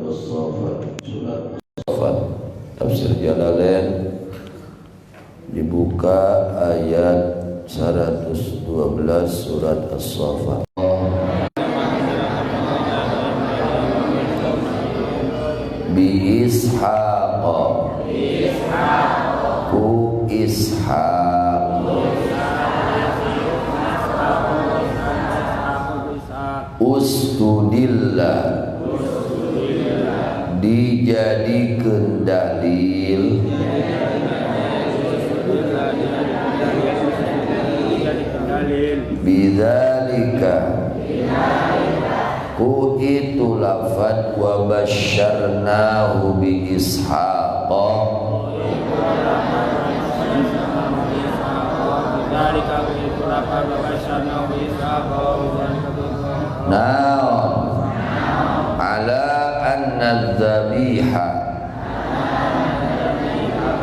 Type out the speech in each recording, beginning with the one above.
Surat As-Saffat Tafsir Jalalain dibuka ayat 112 surat As-Saffat. Bi Ishaq ku Ishaq ustudillah dijadikeun dalil bidzalika ku itu lafad wa basyarnahu bi Ishaq naon ala anna dzabiha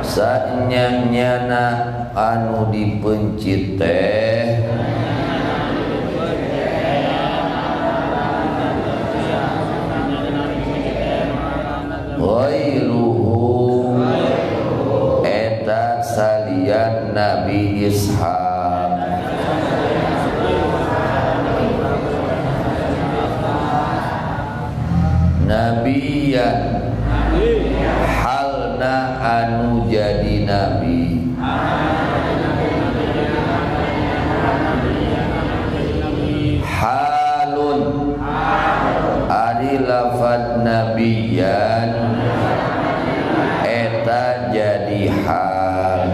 sanyana anu dipencit teh ghairuhu eta salian Nabi Ishaq nabiyan halna anu jadi nabi halun ari lafad nabiyan eta jadi hal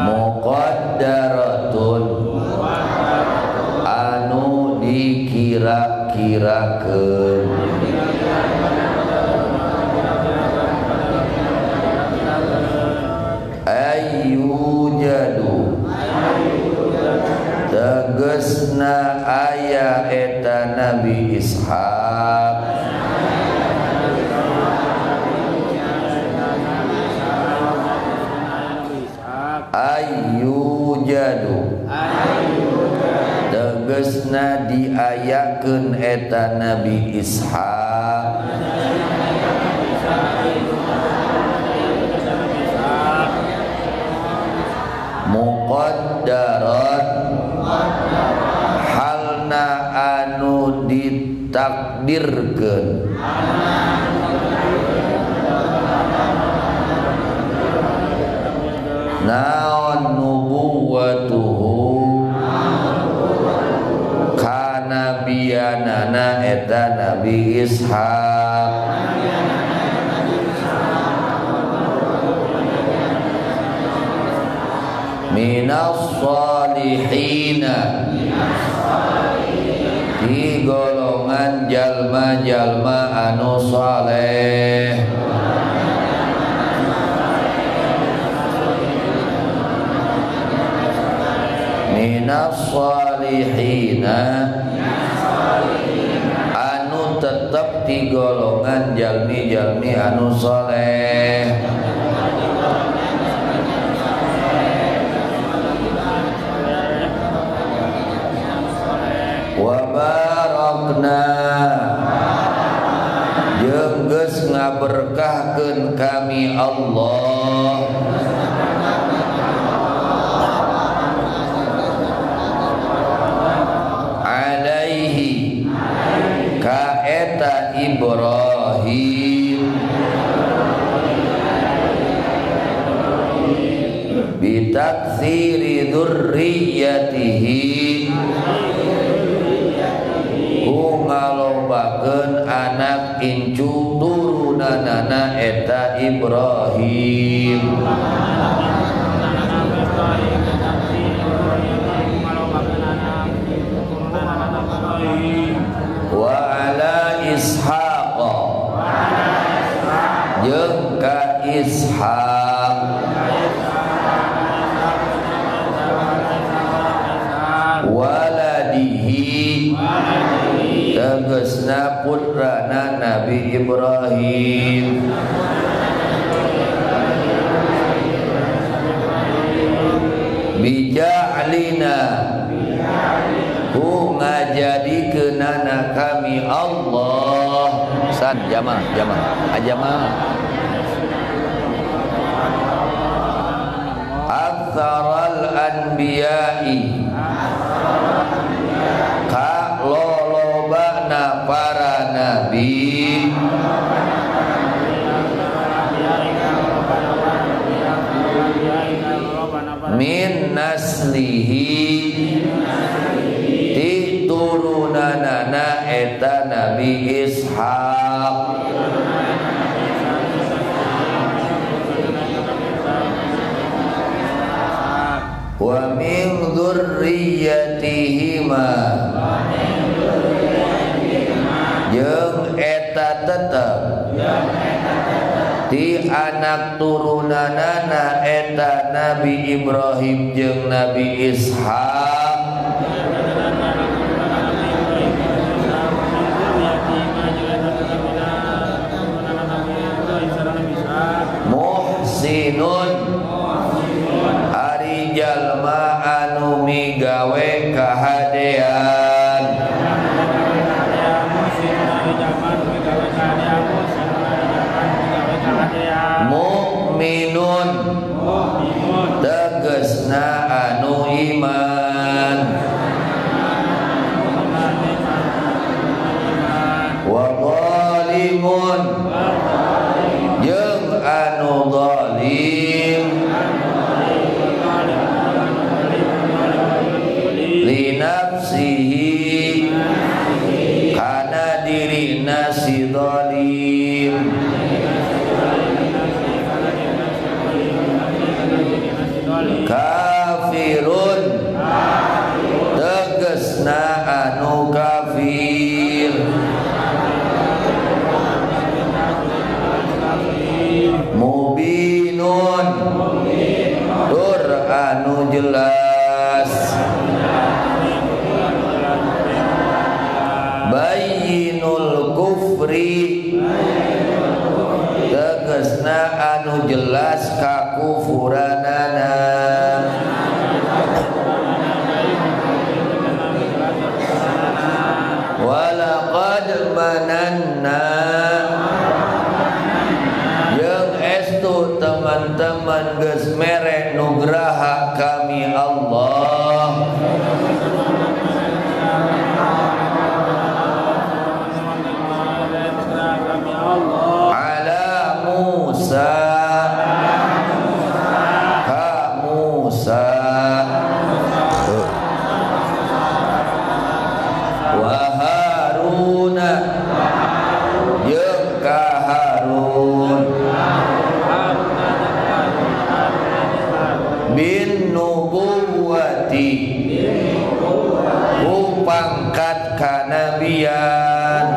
muqaddaratun anu dikira-kirakeun ayyujadu tegesna aya eta Nabi Ishaq ayyujadu tegesna diayakeun eta Nabi Ishaq muqaddarat halna anu ditakdirkeun naon nubuwatuhu kana biyanana eta Nabi Ishaq minas salihina di golongan jalma-jalma anu saleh minas salihina anu tetep di golongan jalmi-jalmi anu saleh wa barakna jeung geus ngaberkahkeun kami Allah alaihi ka eta Ibrahim bitaktsiri dzurriyyatihi ngalobakeun anak incu turunanana eta Ibrahim wa ala Ishaq jeung ka Ishaq waladihi tegesna putrana Nabi Ibrahim bija'lina hu ngajadikeunana kami Allah. San jama ajama aktsaral anbiya'i ka lolobana para nabi min naslihi ti turunanana eta Nabi Ishaq wa min dzurriyyatihima jeung eta tetep ti anak turunanana eta Nabi Ibrahim jeung Nabi Ishaq muhsinun ari jalma anu migawe kahadean mukminun tegasna anu iman wa zalimun jeung anu zalim li nafsihi kana dirina si zalim kafirun tegasna anu kafir mubinun tur anu jelas bayyinul kufri tegasna anu jelas kakufuranana walaqad mananna jeung estu teman-teman geus mere nugraha kami Allah ala Musa ka Musa wa Haruna jeung ka Harun bin nubuwati ku pangkat kanabian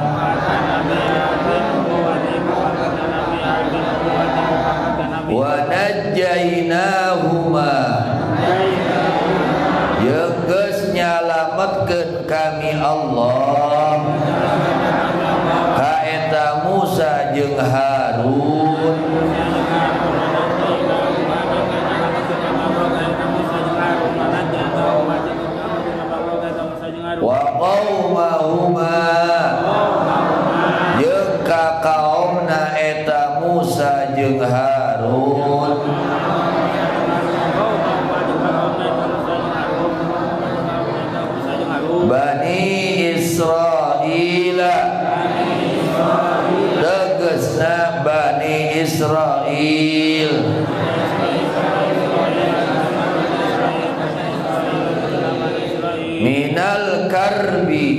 wa najjaynahuma jeung geus nyalametkeun kami Allah ka eta Musa jeung Harun wa qaumahuma jeung ka kaumna eta Musa jeung Harun Bani Israila tegasna Bani Israil minal karbi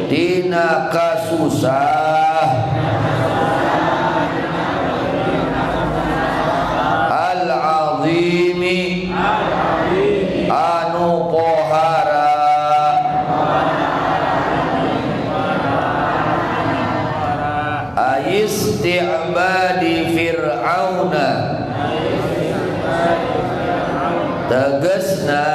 tina kasusah al-azimi anu pohara isti'badi fir'auna tegasna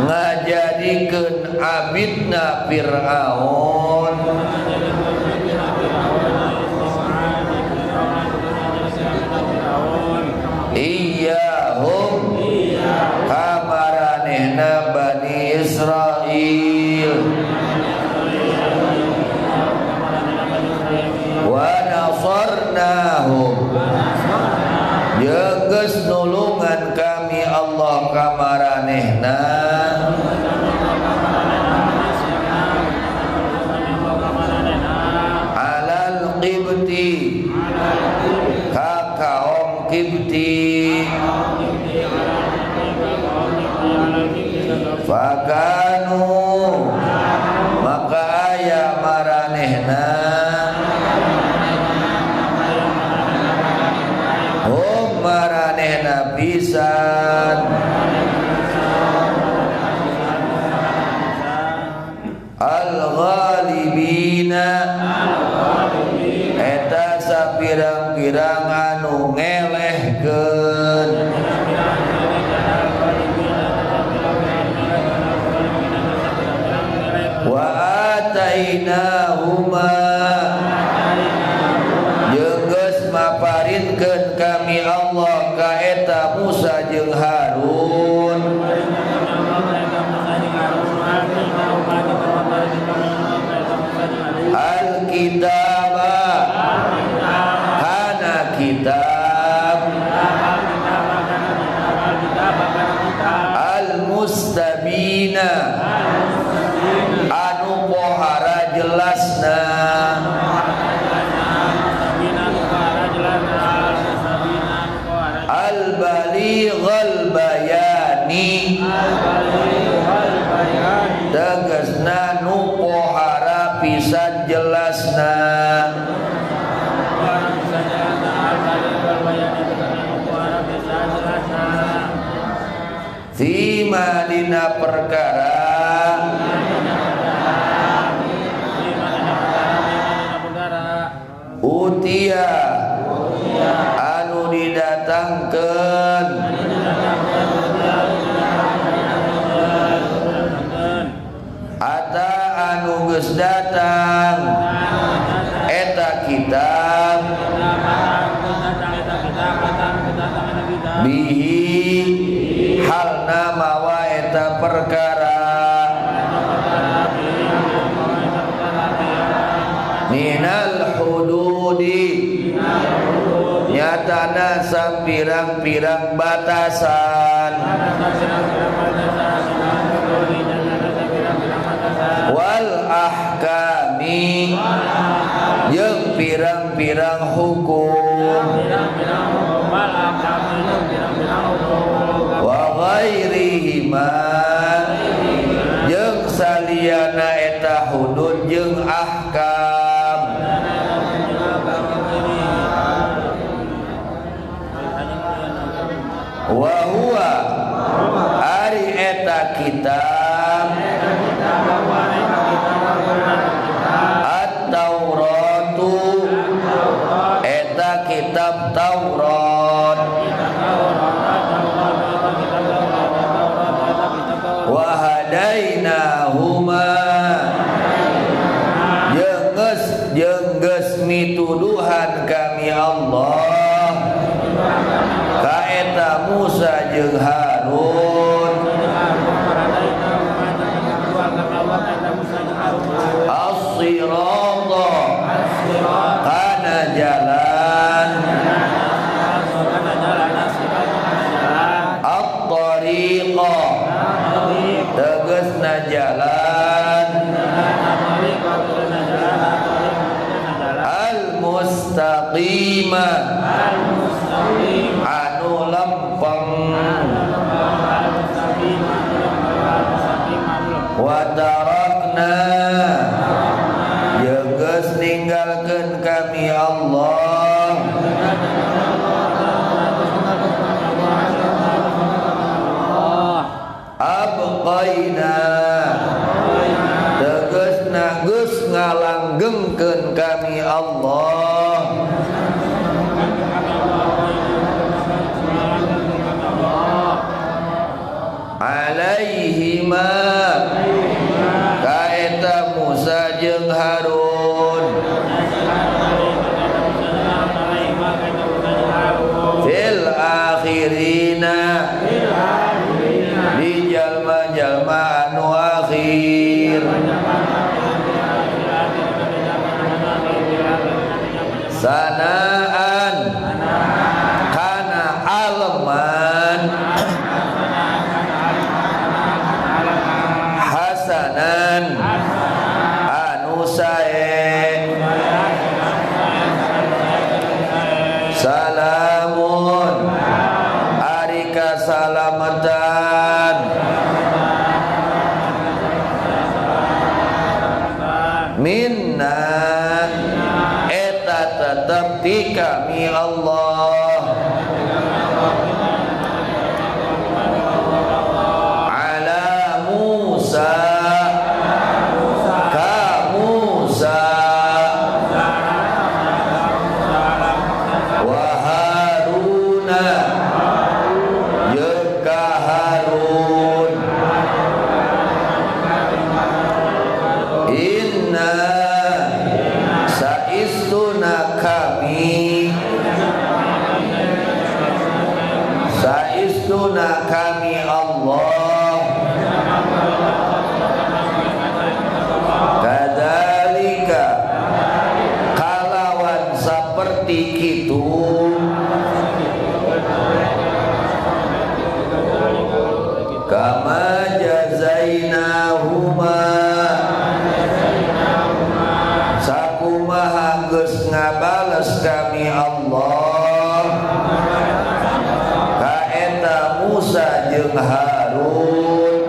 ngajadikeun abidna Fir'aun iyahum kamaranehna Bani Israil wa nasarnahum jeung nulungan kami Allah ka maranehna alal qibti ka kaum qibti fakanu maka aya maranehna maranehna pisan al-ghalibina eta sapirang-pirang anu ngelehkeun wa atainahuma maparinkeun kami Allah ka eta Musa jeung Harun al-kitaba kana kitab al-mustabina anu pohara jelasna al-balighal bayani tegasna nu pohara pisan jelasna fima dina perkara utia anu didatangkeun ata anu geus datang eta kitab bihi halna mawa eta perkara minal hududi nyatana sapirang-pirang batasan wal ahkami jeung pirang-pirang hukum wa ghairihima jeung saliyana eta hudud jeung ahkam wa huwa ari eta kitab at-tauratu eta kitab Taurat wa hadainahuma jeung geus mituduhan kami Allah ka eta Musa jeung Harun as-sirata kana jalan at-tariqa tegasna jalan al-mustaqima anu lempeng wa tarakna geus ninggalkeun kami Allah abqaina tegasna geus ngalanggengkeun kami Allah alaihima ka eta Musa jeung Harun fil akhirina di jalma-jalma anu akhir sanaan kana alman hasanan anu sae salamun ari kasalamatan minna eta tetep ti kami Allah ala Musa ka Musa wa Haruna jeung ka Harun inna saistuna kami Allah kadzalika kalawan saperti kitu kama jazainahuma sakumaha geus ngabales kami Allah ka eta Musa jeung Harun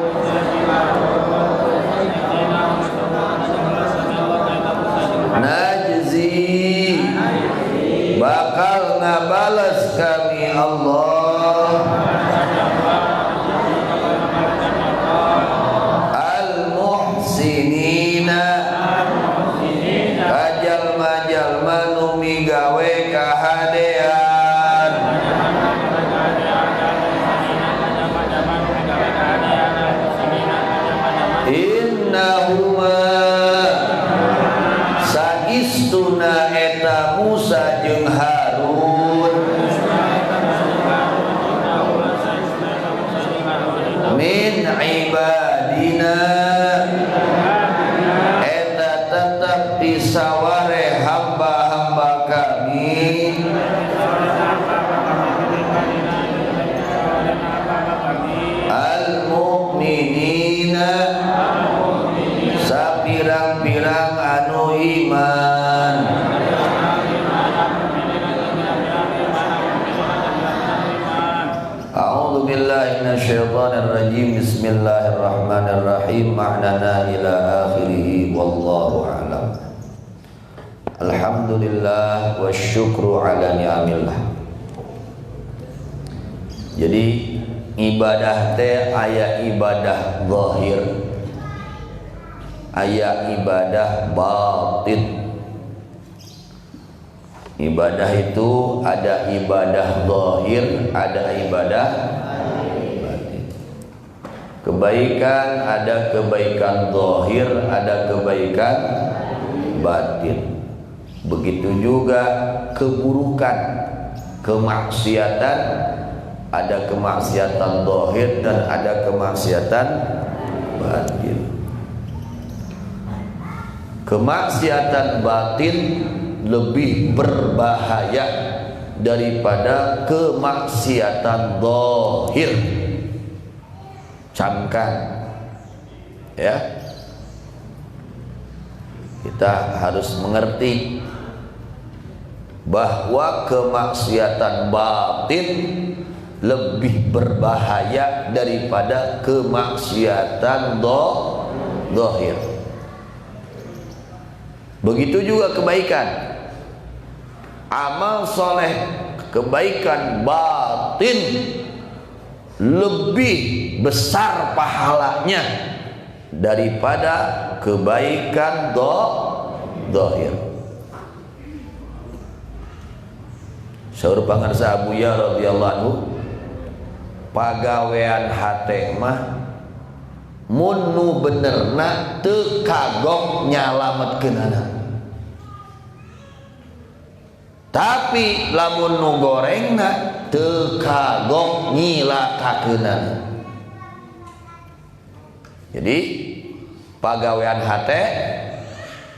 najzi bakal ngabales kami Allah al-muhsinina kajalma-jalma nu migawe kahadean innahuma saistuna eta Musa jeung Harun min ibadina eta tetep disaware hamba-hamba kami al-mu'minina sapirang-pirang anu iman a'udzu billahi minasyaitonir rajim bismillahirrahmanirrahim ma'nana ila akhirih wallahu a'lam alhamdulillah wasyukru ala ni'amillah. Jadi ibadah teh aya ibadah zahir aya ibadah batin. Ibadah itu ada ibadah zahir, ada ibadah batin. Kebaikan ada kebaikan zahir, ada kebaikan batin. Begitu juga keburukan, kemaksiatan, ada kemaksiatan zahir dan ada kemaksiatan batin. Kemaksiatan batin lebih berbahaya daripada kemaksiatan zahir. Camkan ya, kita harus mengerti bahwa kemaksiatan batin lebih berbahaya daripada kemaksiatan zahir. Begitu juga kebaikan, amal soleh, kebaikan batin lebih besar pahalanya daripada kebaikan zahir. Saur pangarsa Abu Ya radhiyallahu anhu, pagawean hate mah mun nu benerna teu kagok nyalametkeunana. Tapi lamun nu gorengna teu kagok nyilakakeunana. Jadi pagawean hate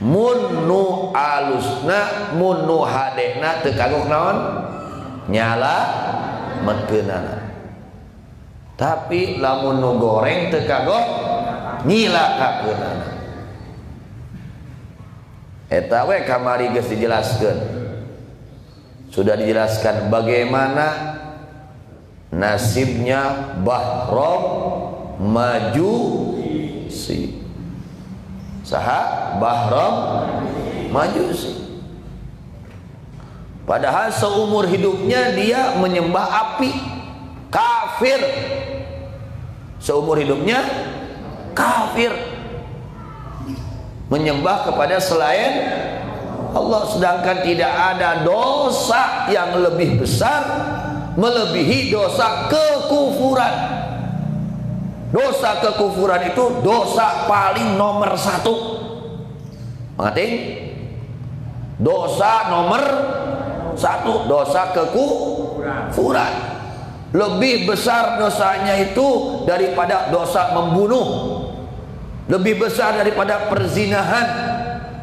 mun nu alusna mun nu hadena teu kagok naon nyala metkeunana. Tapi lamun nu goreng teu kagok nyilakakeunana. Eta we kamari geus dijelaskeun. Sudah dijelaskan bagaimana nasibnya Bahram Majusi. Saha Bahram Majusi. Padahal seumur hidupnya dia menyembah api, kafir. Seumur hidupnya kafir, menyembah kepada selain Allah, sedangkan tidak ada dosa yang lebih besar melebihi dosa kekufuran. Dosa kekufuran itu dosa paling nomor 1. Mengerti? Dosa nomor 1, dosa kekufuran. Lebih besar dosanya itu daripada dosa membunuh, lebih besar daripada perzinahan,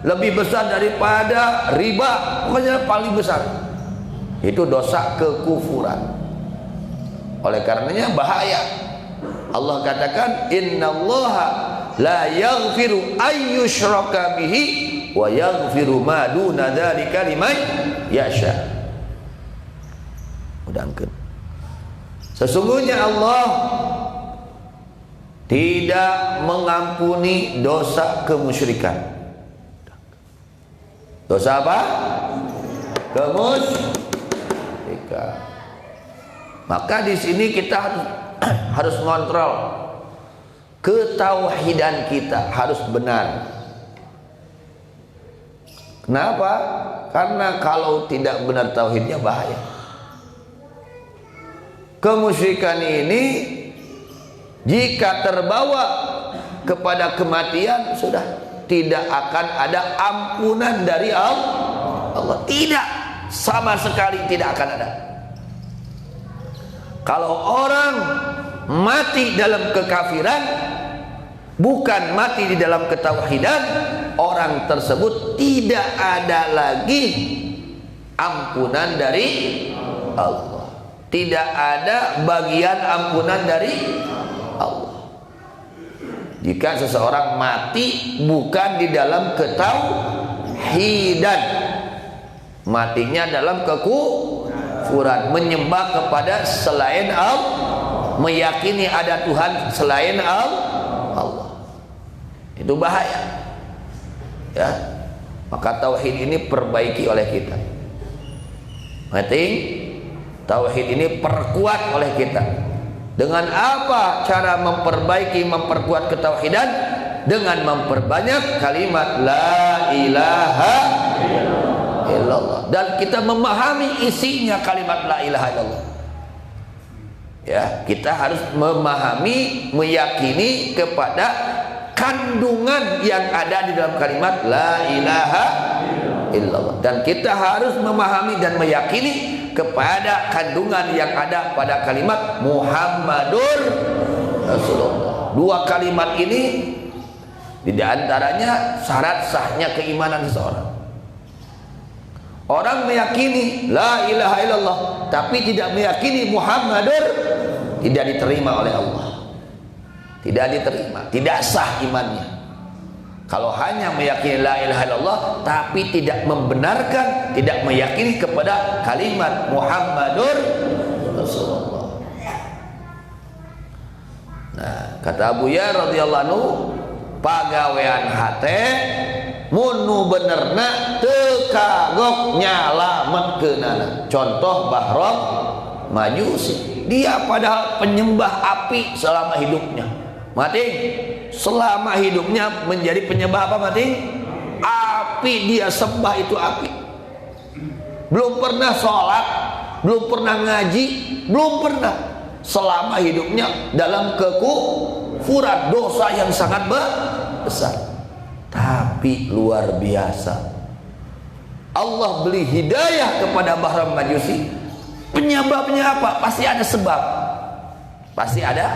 lebih besar daripada riba. Pokoknya paling besar itu dosa kekufuran. Oleh karenanya bahaya. Allah katakan innallaha la yaghfiru ayyushraka bihi wa yaghfiru ma duna dzalika liman yasha. Mudangkeun. Sesungguhnya Allah tidak mengampuni dosa kemusyrikan. Dosa apa? Kemusyrikan. Maka di sini kita harus mengontrol ketauhidan kita harus benar. Kenapa? Karena kalau tidak benar tauhidnya bahaya. Kemusyrikan ini jika terbawa kepada kematian sudah tidak akan ada ampunan dari Allah. Tidak, sama sekali tidak akan ada. Kalau orang mati dalam kekafiran, bukan mati di dalam ketauhidan, orang tersebut tidak ada lagi ampunan dari Allah. Tidak ada bagian ampunan dari Allah. Jika seseorang mati bukan di dalam ketauhidan, matinya dalam kekufuran, menyembah kepada selain Allah, meyakini ada Tuhan selain Allah, itu bahaya. Ya, maka tauhid ini perbaiki oleh kita. Mati, tauhid ini perkuat oleh kita. Dengan apa cara memperkuat ketauhidan? Dengan memperbanyak kalimat la ilaha illallah, dan kita memahami isinya kalimat la ilaha illallah. Ya, kita harus memahami, meyakini kepada kandungan yang ada di dalam kalimat la ilaha illallah, dan kita harus memahami dan meyakini kepada kandungan yang ada pada kalimat Muhammadur Rasulullah. Dua kalimat ini di antaranya syarat sahnya keimanan seseorang. Orang meyakini la ilaha illallah tapi tidak meyakini Muhammadur, tidak diterima oleh Allah. Tidak diterima, tidak sah imannya. Kalau hanya meyakini la ilaha illallah tapi tidak membenarkan, tidak meyakini kepada kalimat Muhammadur Rasulullah. Nah, kata Abu Ya radhiyallahu anhu, pagawean hate munu benerna teu kagok nyalametkeunana. Contoh Bahram Majusi, dia padahal penyembah api selama hidupnya. Mati, selama hidupnya menjadi penyembah apa mati? Api, dia sembah itu api. Belum pernah sholat, belum pernah ngaji, belum pernah. Selama hidupnya dalam kekufuran, dosa yang sangat besar. Tapi luar biasa, Allah beri hidayah kepada Bahram Majusi. Penyebabnya apa? Pasti ada sebab. Pasti ada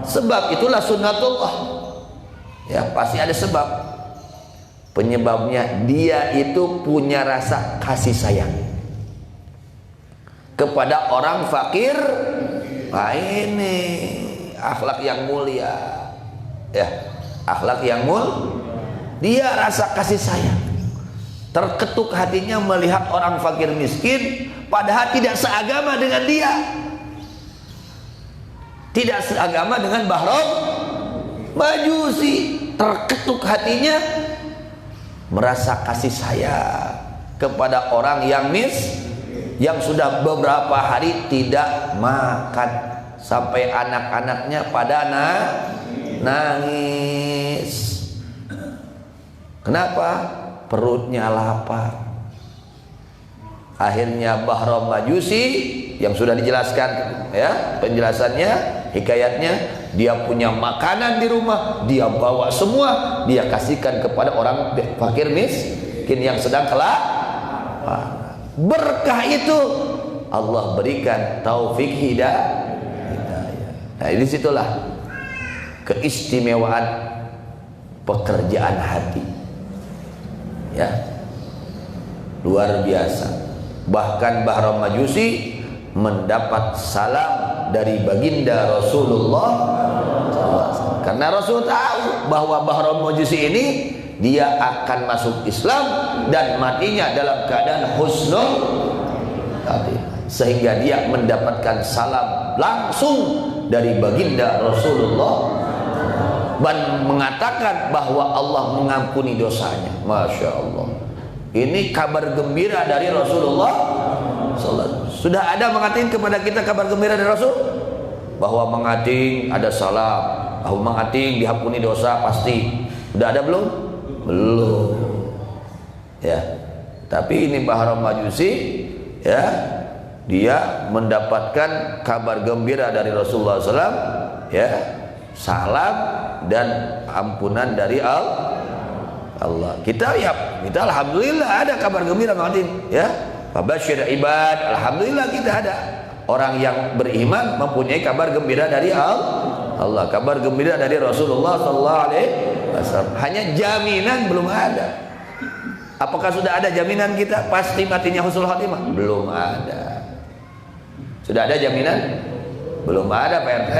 sebab. Itulah sunnatullah. Ya, pasti ada sebab. Penyebabnya dia itu punya rasa kasih sayang kepada orang fakir. Nah, ini akhlak yang mulia. Ya, akhlak yang mulia. Dia rasa kasih sayang. Terketuk hatinya melihat orang fakir miskin padahal tidak seagama dengan dia. Tidak seagama dengan Bahram Majusi. Terketuk hatinya merasa kasih sayang kepada orang yang yang sudah beberapa hari tidak makan sampai anak-anaknya pada nangis. Kenapa? Perutnya lapar. Akhirnya Bahram Majusi yang sudah dijelaskan ya penjelasannya, hikayatnya, dia punya makanan di rumah, dia bawa semua, dia kasihkan kepada orang fakir miskin yang sedang kelaparan. Berkah itu Allah berikan taufik hidayah. Nah, disitulah keistimewaan pekerjaan hati. Ya, luar biasa. Bahkan Bahram Majusi mendapat salam dari baginda Rasulullah SAW. Karena Rasul tahu bahwa Bahram Majusi ini dia akan masuk Islam dan matinya dalam keadaan husnul khatimah, sehingga dia mendapatkan salam langsung dari baginda Rasulullah dan mengatakan bahwa Allah mengampuni dosanya. Masya Allah, ini kabar gembira dari Rasulullah SAW. Sudah ada mengating kepada kita kabar gembira dari Rasul bahwa mengating ada salam, bahwa mengating diampuni dosa pasti. Sudah ada belum? Belum. Ya, tapi ini Bahram Majusi ya, dia mendapatkan kabar gembira dari Rasulullah SAW ya, salam dan ampunan dari Allah. Kita alhamdulillah ada kabar gembira mengating ya. Fabasyir ibad, alhamdulillah kita ada orang yang beriman mempunyai kabar gembira dari Allah, kabar gembira dari Rasulullah SAW. Hanya jaminan belum ada. Apakah sudah ada jaminan kita pasti matinya husnul khatimah? Belum ada. Sudah ada jaminan? Belum ada, Pak RT.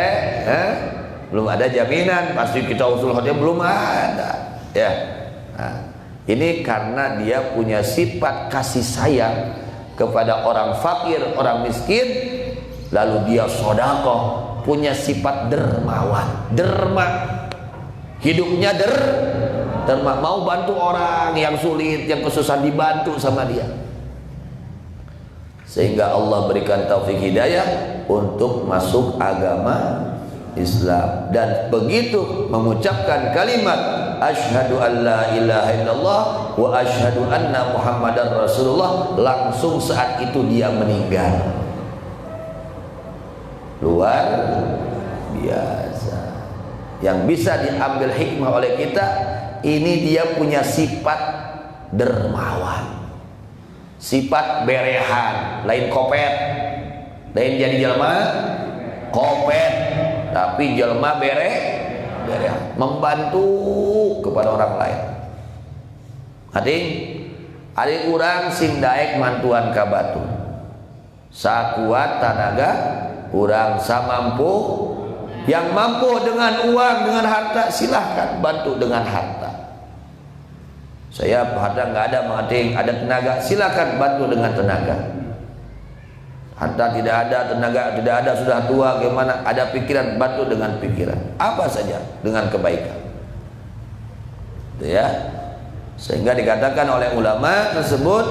Belum ada jaminan pasti kita husnul khatimah, belum ada. Ya. Nah, ini karena dia punya sifat kasih sayang kepada orang fakir, orang miskin, lalu dia sedekah, punya sifat dermawan, derma, hidupnya derma, mau bantu orang yang sulit, yang kesusahan, dibantu sama dia, sehingga Allah berikan taufik hidayah untuk masuk agama Islam. Dan begitu mengucapkan kalimat asyhadu an la ilaha illallah wa asyhadu anna muhammadar rasulullah, langsung saat itu dia meninggal. Luar biasa. Yang bisa diambil hikmah oleh kita, ini dia punya sifat dermawan, sifat berehan, lain kopet, lain jadi jelma kopet, tapi jelma berehan, membantu kepada orang lain. Adik urang sing daek mantuan ka batu, sakuat tanaga urang samampu. Yang mampu dengan uang, dengan harta, silahkan bantu dengan harta. Saya harta nggak ada, mengating ada tenaga, silahkan bantu dengan tenaga. Harta tidak ada, tenaga tidak ada, sudah tua, gimana? Ada pikiran, bantu dengan pikiran. Apa saja dengan kebaikan. Itu ya. Sehingga dikatakan oleh ulama tersebut,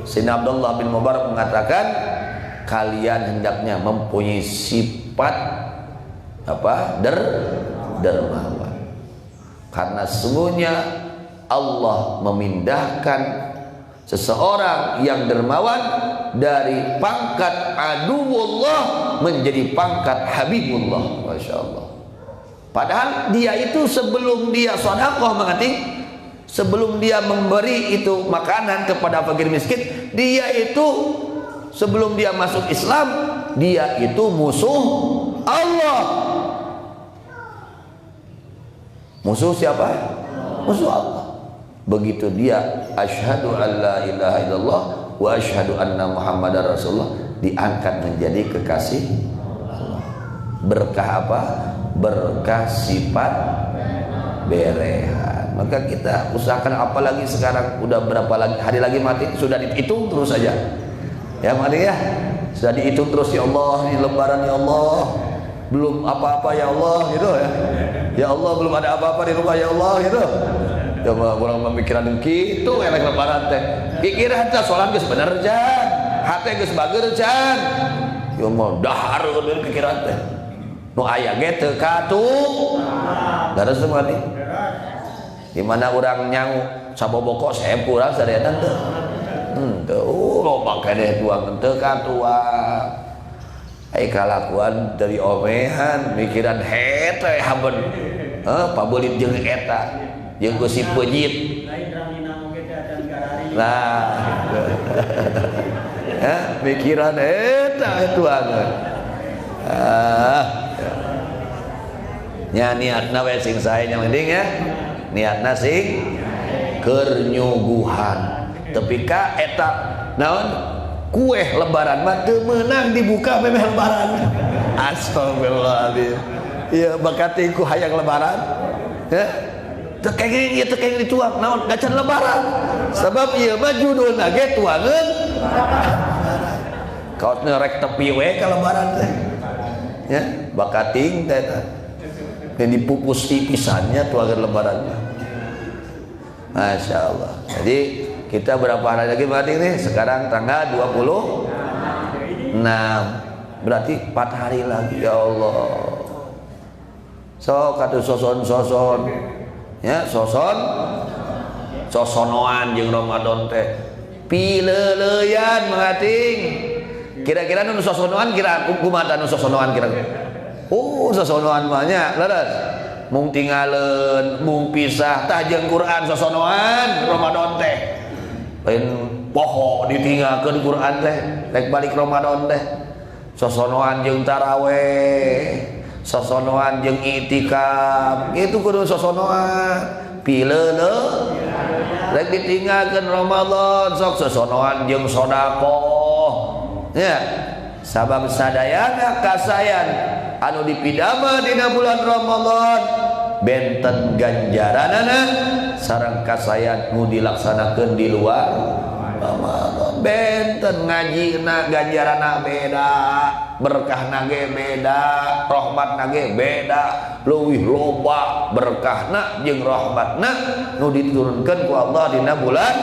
Sayyidina Abdullah bin Mubarak mengatakan, kalian hendaknya mempunyai sifat dermawan. Karena sesungguhnya Allah memindahkan seseorang yang dermawan dari pangkat aduwullah menjadi pangkat habibullah. Masya Allah. Padahal dia itu sebelum dia sedekah mengating, sebelum dia memberi itu makanan kepada fakir miskin, dia itu sebelum dia masuk Islam, dia itu musuh Allah. Musuh siapa? Musuh Allah. Begitu dia asyhadu an la ilaha illallah wa asyhadu anna muhammadar rasulullah, diangkat menjadi kekasih Allah. Berkah apa? Berkah sifat berehan. Maka kita usahakan, apalagi sekarang udah berapa lagi hari lagi mati, sudah dihitung terus saja. Ya mati ya. Sudah dihitung terus, ya Allah, di lebaran ya Allah belum apa-apa ya Allah gitu ya. Ya Allah belum ada apa-apa di rumah ya Allah gitu. Coba kurang pemikiran gitu elek lebaran teh. Pikiran teh salat geus bener jan, hate geus bager jan. Ya mah dahar keur pikiran teh. Nu aya ge teu katu. Daras mah nih. Di mana urang nyangu saboboko saep urang sareana teu. Henteu loba keneh tuang teu katua. Ai kalakuan dari omehan mikiran hete habeun. Pabelit jeung eta. Yang gosip pejit nah ya, pikiran itu aja niatna we sing sae yang penting ya, niatna sing keur nyuguhan tapi ka eta naon kue lebaran mah teu meunang dibuka memeh lebaran. Astagfirullahaladzim. Ieu bakat ku hayang lebaran ya. Tekeng ieu tekeng dituang naon gacan lebaran sebab ieu mah judulna ge tuangeun kaosna rek tepi we ka lebaran teh ya bakating teh dan dipupus pisannya tuangeun lebarannya. Masya Allah. Jadi kita berapa hari lagi berarti nih? Sekarang tanggal 26, berarti 4 hari lagi. Ya Allah, so kata soson ya sosonoan jeung Ramadan teh pileuleyan mengating. Kira-kira nu sosonoan kira kumaha nu sosonoan kira-kira. Sosonoan mah nya leres. Mung tinggalin, mung pisah tah jeung Quran sosonoan Ramadan teh. Lain poho ditinggalkeun Quran teh rek balik Ramadan teh. Sosonoan jeung taraweh. Sosonoan jeung itikaf itu kudu sosonoan pileuleuh rek ditinggalkeun Ramadan sok sosonoan jeung sedekah ya sabab sadayana kasayan anu dipidamel dina bulan Ramadan benten ganjaranana sareng kasayan nu dilaksanakeun di luar Ramadan. Benten ngajina ganjarana beda, berkahna ge beda, rahmatna ge beda, leuwih loba berkahna jeung rahmatna nu diturunkeun ku Allah dina bulan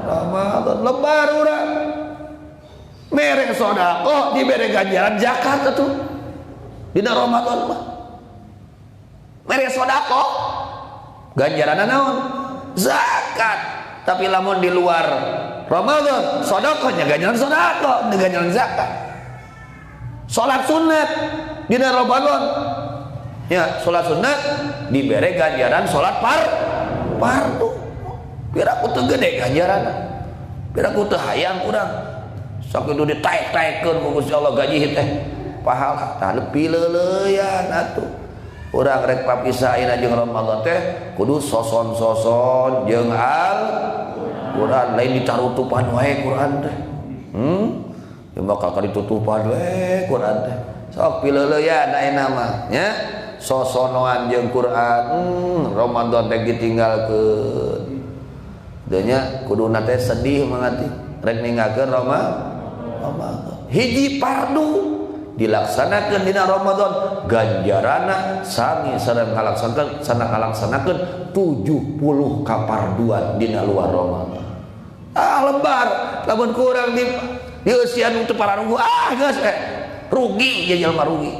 Ramadan. Lebar urang mere sedekah dibere ganjaran zakat atuh dina Ramadan mah. Mere sedekah ganjaranna naon? Zakat. Tapi lamun di luar Ramadan sedekahnya ganjaran sedekah, ganjaran zakat. Salat sunat dina Ramadan ya, salat sunat dibere ganjaran salat fardu. Pira ku teu gede ganjaranna, pira ku teu hayang urang sakitu ditaek-taekeun ku Gusti Allah gaji teh pahala tah pileuleuyan atuh. Urang rek papisah ayeuna jeung Ramadan teh kudu soson-soson jeung Al-Qur'an, lain ditarutupan wae Qur'an teh. Ya bakal ditutupan wae Qur'an teh. Sok pileuleuyan ayeuna mah nya sosonoan jeung Qur'an. Ramadan teh ditinggalkeun. Teu nya kuduna teh sedih mangati rek ninggalkeun Ramadan. Hiji fardu dilaksanakan dina Ramadan ganjarana sami sareng ngalaksanakeun 70 kaparduan dina luar Ramadan. Lebar lamun kurang di usia nu teu pararugu geus rugi ya jelema rugi.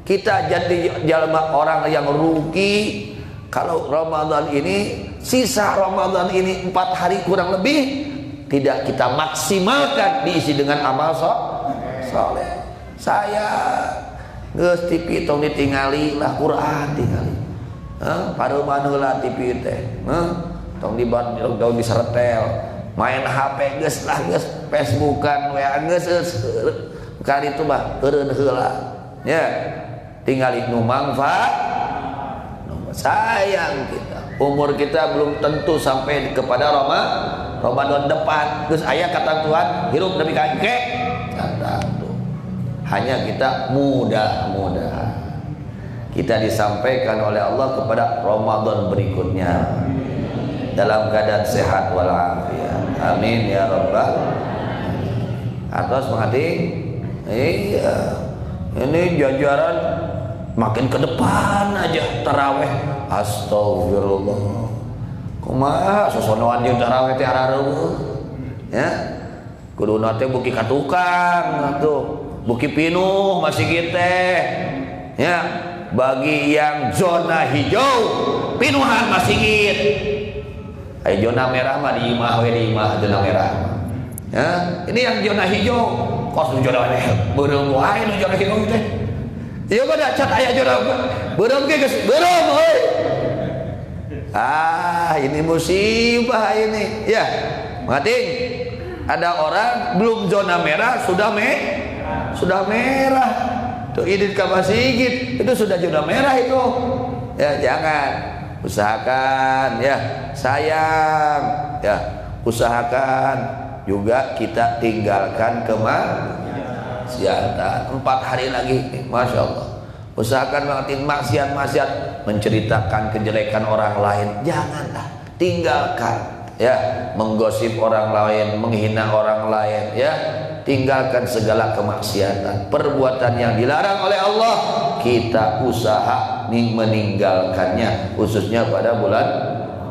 Kita jadi jelema orang yang rugi kalau Ramadan ini, sisa Ramadan ini 4 hari kurang lebih tidak kita maksimalkan diisi dengan amal saleh. Saya geus TV tong ditingali lah Quran tingali. Paruman heula TV teh. Tong diseretel. Main HP geus lah geus Facebookan WA geus kali itu mah eureun heula. Ya. Tingali nu mangfaat. Sayang kita, umur kita belum tentu sampai kepada Ramadan depan. Terus ayah kata Tuhan, hirup demi kakek. Hanya kita mudah-mudahan kita disampaikan oleh Allah kepada Ramadan berikutnya dalam keadaan sehat walafiat. Amin ya rabbal. Atas mengerti? Iya. Ini jajaran makin ke depan aja taraweh. Astagfirullah. Kumaha sosonoan jeung taraweh teh arareueuh. Ya. Kuduna teh buki ka tukang atuh. Buki pinuh masih kita. Ya. Bagi yang zona hijau pinuhan masjid. Ayo zona merah mah di imah we di imah zona merah. Ya, ini yang zona hijau. Kos nu zona merah beureum wae nu zona hijau teh. Ieu bada cat aya zona beureum ge geus beureum euy. Ini musibah ini. Ya. Mengerti? Ada orang belum zona merah sudah merah. Tuh idin ka masjid itu sudah zona merah itu. Ya, jangan. Usahakan ya, sayang ya, usahakan juga kita tinggalkan kemaksiatan 4 hari lagi, masya Allah. Usahakan mengerti maksiat menceritakan kejelekan orang lain, janganlah, tinggalkan ya, menggosip orang lain, menghina orang lain ya, tinggalkan segala kemaksiatan, perbuatan yang dilarang oleh Allah, kita usaha meninggalkannya, khususnya pada bulan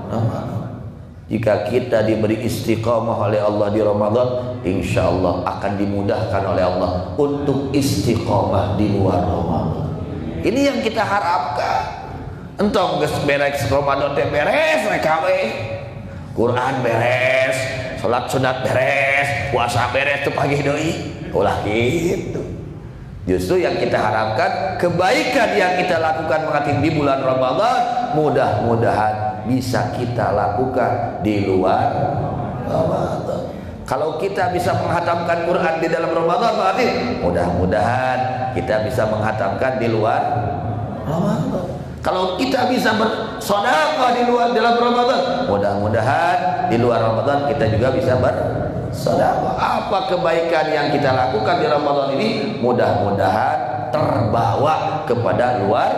Ramadan. Jika kita diberi istiqamah oleh Allah di Ramadan, insya Allah akan dimudahkan oleh Allah untuk istiqamah di luar Ramadan. Ini yang kita harapkan. Entong geus beres Ramadan teh beres rek Quran beres, salat sunat beres, puasa beres teu pagih deui. Ulah gitu. Justru yang kita harapkan kebaikan yang kita lakukan mengatin di bulan Ramadan mudah-mudahan bisa kita lakukan di luar Ramadan. Kalau kita bisa menghatamkan Quran di dalam Ramadan berarti mudah-mudahan kita bisa menghatamkan di luar Ramadan. Kalau kita bisa bersedekah di luar dalam Ramadan, mudah-mudahan di luar Ramadan kita juga bisa bersedekah. Apa kebaikan yang kita lakukan di Ramadan ini mudah-mudahan terbawa kepada luar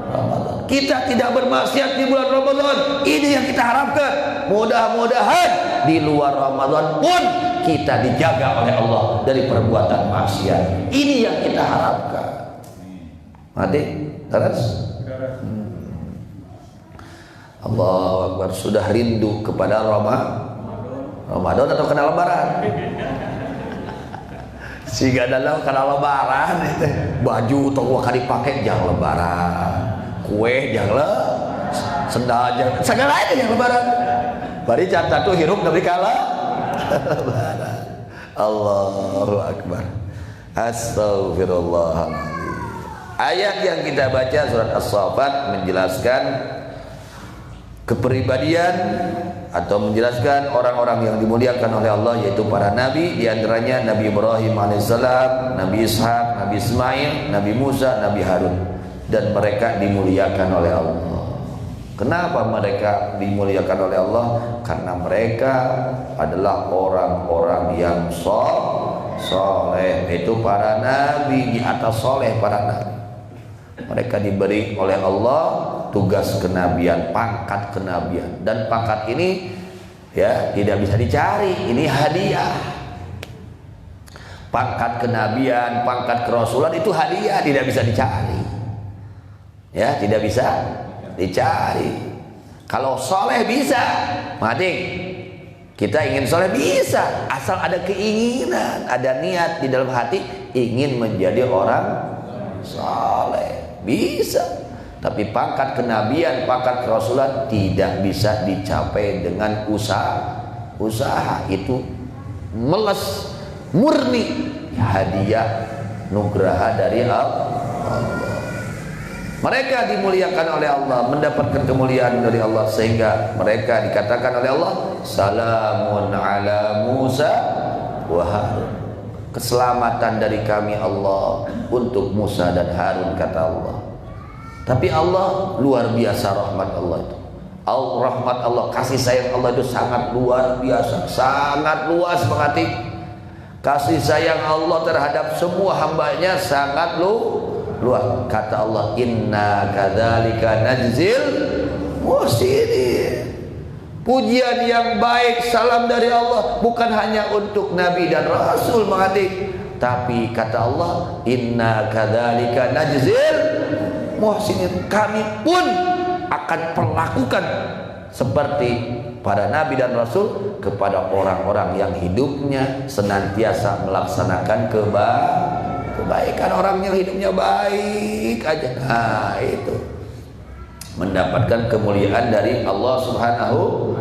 Ramadan. Kita tidak bermaksiat di bulan Ramadan. Ini yang kita harapkan. Mudah-mudahan di luar Ramadan pun kita dijaga oleh Allah dari perbuatan maksiat. Ini yang kita harapkan. Mati, terus. Allahu Akbar, sudah rindu kepada Ramadan atau kena lebaran? Siga dalam kena lebaran itu baju tong kali pakai jang lebaran, kue jang le, sendal jang segala itu jang lebaran. Bari catat tuh hirup dari kala lebaran. Allahu Akbar. Astagfirullahaladzim. Ayat yang kita baca surat As-Saffat menjelaskan kepribadian atau menjelaskan orang-orang yang dimuliakan oleh Allah, yaitu para nabi, di antaranya Nabi Ibrahim alaihissalam, Nabi Ishak, Nabi Ismail, Nabi Musa, Nabi Harun, dan mereka dimuliakan oleh Allah. Kenapa mereka dimuliakan oleh Allah? Karena mereka adalah orang-orang yang soleh. Itu para nabi di atas soleh para nabi. Mereka diberi oleh Allah tugas kenabian, pangkat kenabian, dan pangkat ini ya tidak bisa dicari, ini hadiah. Pangkat kenabian, pangkat kerasulan itu hadiah, tidak bisa dicari. Ya, tidak bisa dicari. Kalau soleh bisa, mati. Kita ingin soleh bisa, asal ada keinginan, ada niat di dalam hati ingin menjadi orang soleh. Bisa, tapi pangkat kenabian, pangkat kerasulan tidak bisa dicapai dengan usaha. Itu meles, murni hadiah nugraha dari Allah. Mereka dimuliakan oleh Allah, mendapatkan kemuliaan dari Allah, sehingga mereka dikatakan oleh Allah salamun ala Musa wa Harun. Keselamatan dari kami Allah untuk Musa dan Harun, kata Allah. Tapi Allah luar biasa rahmat Allah itu. Rahmat Allah, kasih sayang Allah itu sangat luar biasa, sangat luas mengerti. Kasih sayang Allah terhadap semua hambanya sangat luas. Kata Allah, inna kadzalika najzil muhsinin. Pujian yang baik, salam dari Allah bukan hanya untuk Nabi dan Rasul mengerti, tapi kata Allah, inna kadzalika najzil muhsinin. Kami pun akan perlakukan seperti para nabi dan rasul kepada orang-orang yang hidupnya senantiasa melaksanakan kebaikan, orang yang hidupnya baik aja. Nah, itu mendapatkan kemuliaan dari Allah Subhanahu.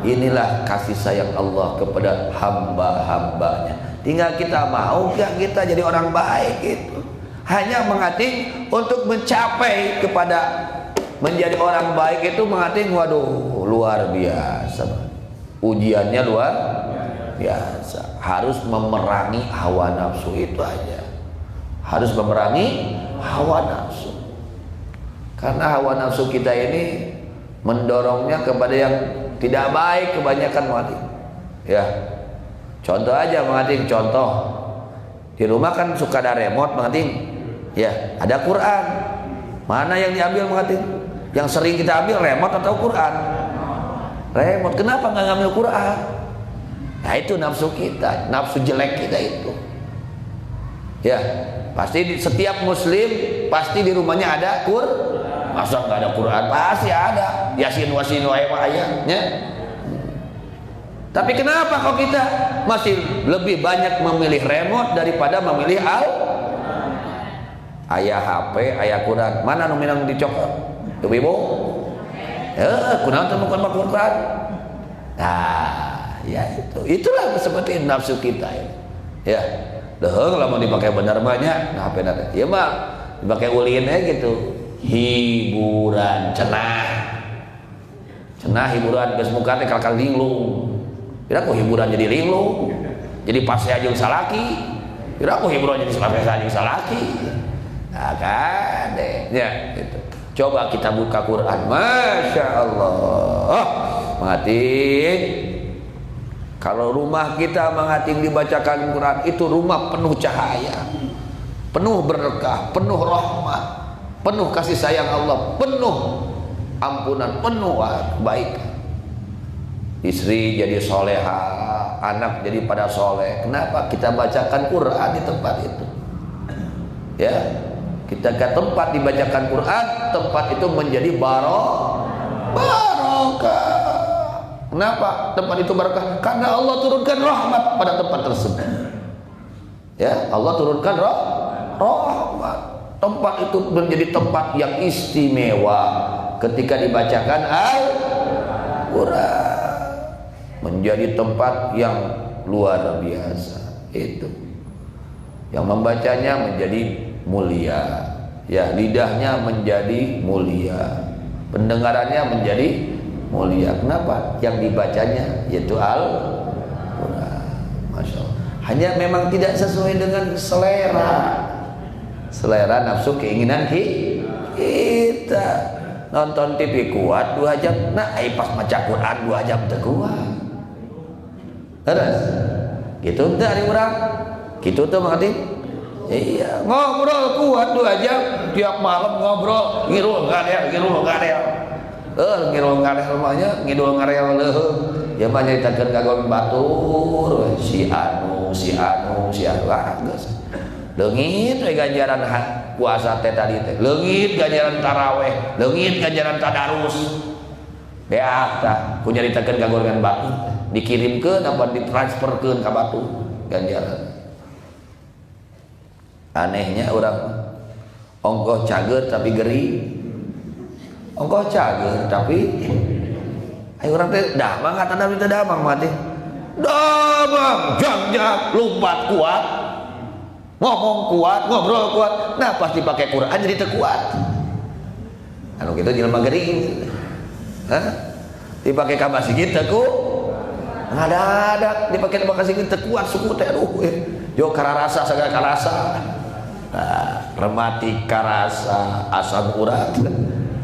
Inilah kasih sayang Allah kepada hamba-hambanya. Tinggal kita mau gak kita jadi orang baik itu. Hanya mengating untuk mencapai kepada menjadi orang baik itu mengating, waduh luar biasa. Ujiannya luar biasa. Harus memerangi hawa nafsu itu aja. Harus memerangi hawa nafsu. Karena hawa nafsu kita ini mendorongnya kepada yang tidak baik kebanyakan mengating. Ya. Contoh aja mengating, contoh. Di rumah kan suka ada remote mengating. Ya, ada Quran. Mana yang diambil mengating? Yang sering kita ambil remote atau Quran? Remote. Kenapa nggak ngambil Quran? Nah, itu nafsu kita, nafsu jelek kita itu. Ya, pasti setiap muslim pasti di rumahnya ada Quran. Masa nggak ada Quran? Pasti ada. Yasin wasin wa ayatnya. Tapi kenapa kok kita masih lebih banyak memilih remote daripada memilih ayah HP, ayah Quran? Mana nominal dicokot? Ibu, kunaon teh bukan Quran. Nah, ya itulah seperti nafsu kita ini. Ya, deheng lah mau dipakai benar banyak, nah HP nanti. Ya mah dipakai ulin gitu. Hiburan, cenah hiburan geus muka teh kalkal linglung. Kira aku hiburan jadi linglung, jadi pasea jeung salaki. Kira aku hiburan jadi pasea jeung salaki. Nah kan deh, ya gitu. Coba kita buka Quran, Masya Allah. Mengating, kalau rumah kita mengating dibacakan Quran, itu rumah penuh cahaya, penuh berkah, penuh rahmat, penuh kasih sayang Allah, penuh ampunan, penuh kebaikan. Istri jadi soleha, anak jadi pada soleh. Kenapa? Kita bacakan Quran di tempat itu. Ya, kita ke tempat dibacakan Quran, tempat itu menjadi barokah. Kenapa tempat itu barokah? Karena Allah turunkan rahmat pada tempat tersebut. Ya, Allah turunkan rahmat. Tempat itu menjadi tempat yang istimewa ketika dibacakan Al-Quran. Menjadi tempat yang luar biasa. Itu yang membacanya menjadi mulia, ya, lidahnya menjadi mulia, pendengarannya menjadi mulia. Kenapa? Yang dibacanya yaitu Al-Quran. Masya Allah. Hanya memang tidak sesuai dengan selera nafsu keinginan kita. Nonton TV kuat 2 jam, nah pas baca Quran 2 jam kuat. Terus gitu dari orang gitu tuh mengerti. Iya, ngobrol kuat 2 jam tiap malam ngobrol, ngirul ngarel. Ngirul ngarel rumahnya, ngidul ngarel leuheung. Ya mah nyaritakeun kagon batur, si anu geus. Leungit we ganjaran puasa teh tadi teh. Leungit ganjaran taraweh, leungit ganjaran tadarus. Beak tah ku nyaritakeun kagon batur. Dikirimkeun apa ditransferkeun ka batu ganjaran. Anehnya orang ongkoh cager tapi geri, ongkoh cager tapi ayo orang teh damang kata Nabi teh damang mati damang jangjak lompat kuat ngomong kuat ngobrol kuat. Nah pas dipakai Quran jadi terkuat. Anu gitu jelema gering, dipakai ka masjid teu ngadadak dipakai ka masjid teu kuat suku teh aduh jo kararasa sagala karasa. Nah, remati karasa asam urat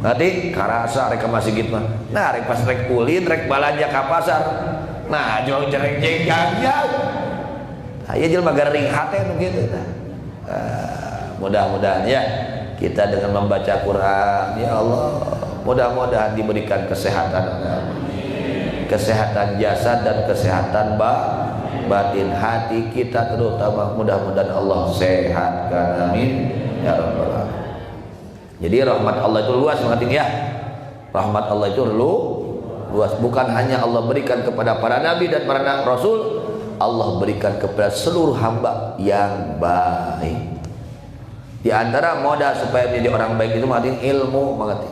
nanti karasa rek masih gitu mah nah rek pas rek ulin rek balanja ka pasar nah jong jereng jengjang aya jelema garing hate nu kitu mudah-mudahan ya kita dengan membaca Quran ya Allah mudah-mudahan diberikan kesehatan jasad dan kesehatan batin hati kita terutama mudah-mudahan Allah sehatkan amin ya rabbal alamin. Jadi rahmat Allah itu luas mengerti ya. Rahmat Allah itu luas, bukan hanya Allah berikan kepada para nabi dan para rasul, Allah berikan kepada seluruh hamba yang baik. Di antara modal supaya menjadi orang baik itu mengerti ilmu, mengerti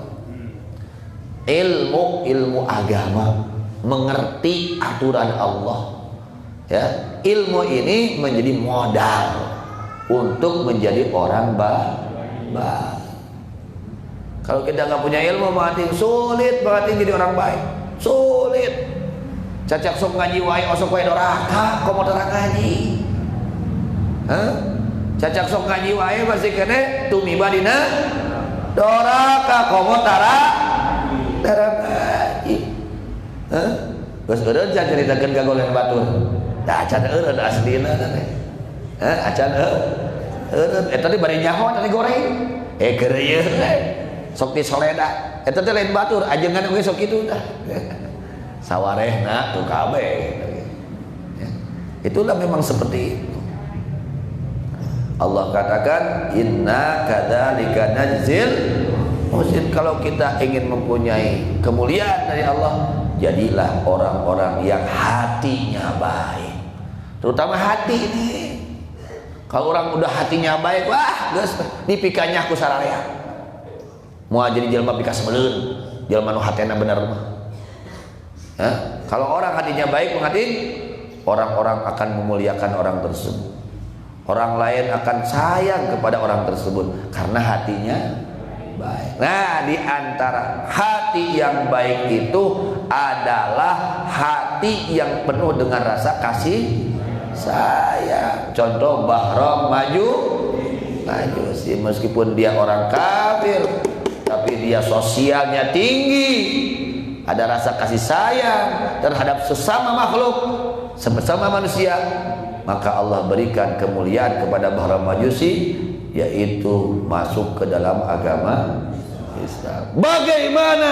ilmu agama, mengerti aturan Allah. Ya, ilmu ini menjadi modal untuk menjadi orang baik. Kalau kita nggak punya ilmu, berarti sulit banget jadi orang baik. Sulit. Cacak sok ngaji wae, osok wae doraka, komo tara ngaji. Cacak sok ngaji wae pasti kene tumiba dina doraka, komo tara ngaji. Geus eureun can caritakeun gagolen batur. Da acan eureun aslina teh. Acan eureun eta teh bari nyaho tadi goreng. Keur ieu sok disoleda eta teh lain batur ajengan we sok kitu tah sawarehna tu kabeh itulah memang seperti itu. Allah katakan inna kadzalika najzil muhsin. Kalau kita ingin mempunyai kemuliaan dari Allah, jadilah orang-orang yang hatinya baik, terutama hati ini. Kalau orang udah hatinya baik, wah geus dipikanya ku sararea mau jadi jelema pikas meleun, jelema nu hatena bener mah. Kalau orang hatinya baik, mengerti orang-orang akan memuliakan orang tersebut. Orang lain akan sayang kepada orang tersebut karena hatinya baik. Nah, di antara hati yang baik itu adalah hati yang penuh dengan rasa kasih sayang. Contoh Bahram maju sih, meskipun dia orang kafir tapi dia sosialnya tinggi, ada rasa kasih sayang terhadap sesama makhluk, sesama manusia, maka Allah berikan kemuliaan kepada Bahram Majusi, yaitu masuk ke dalam agama Islam. Bagaimana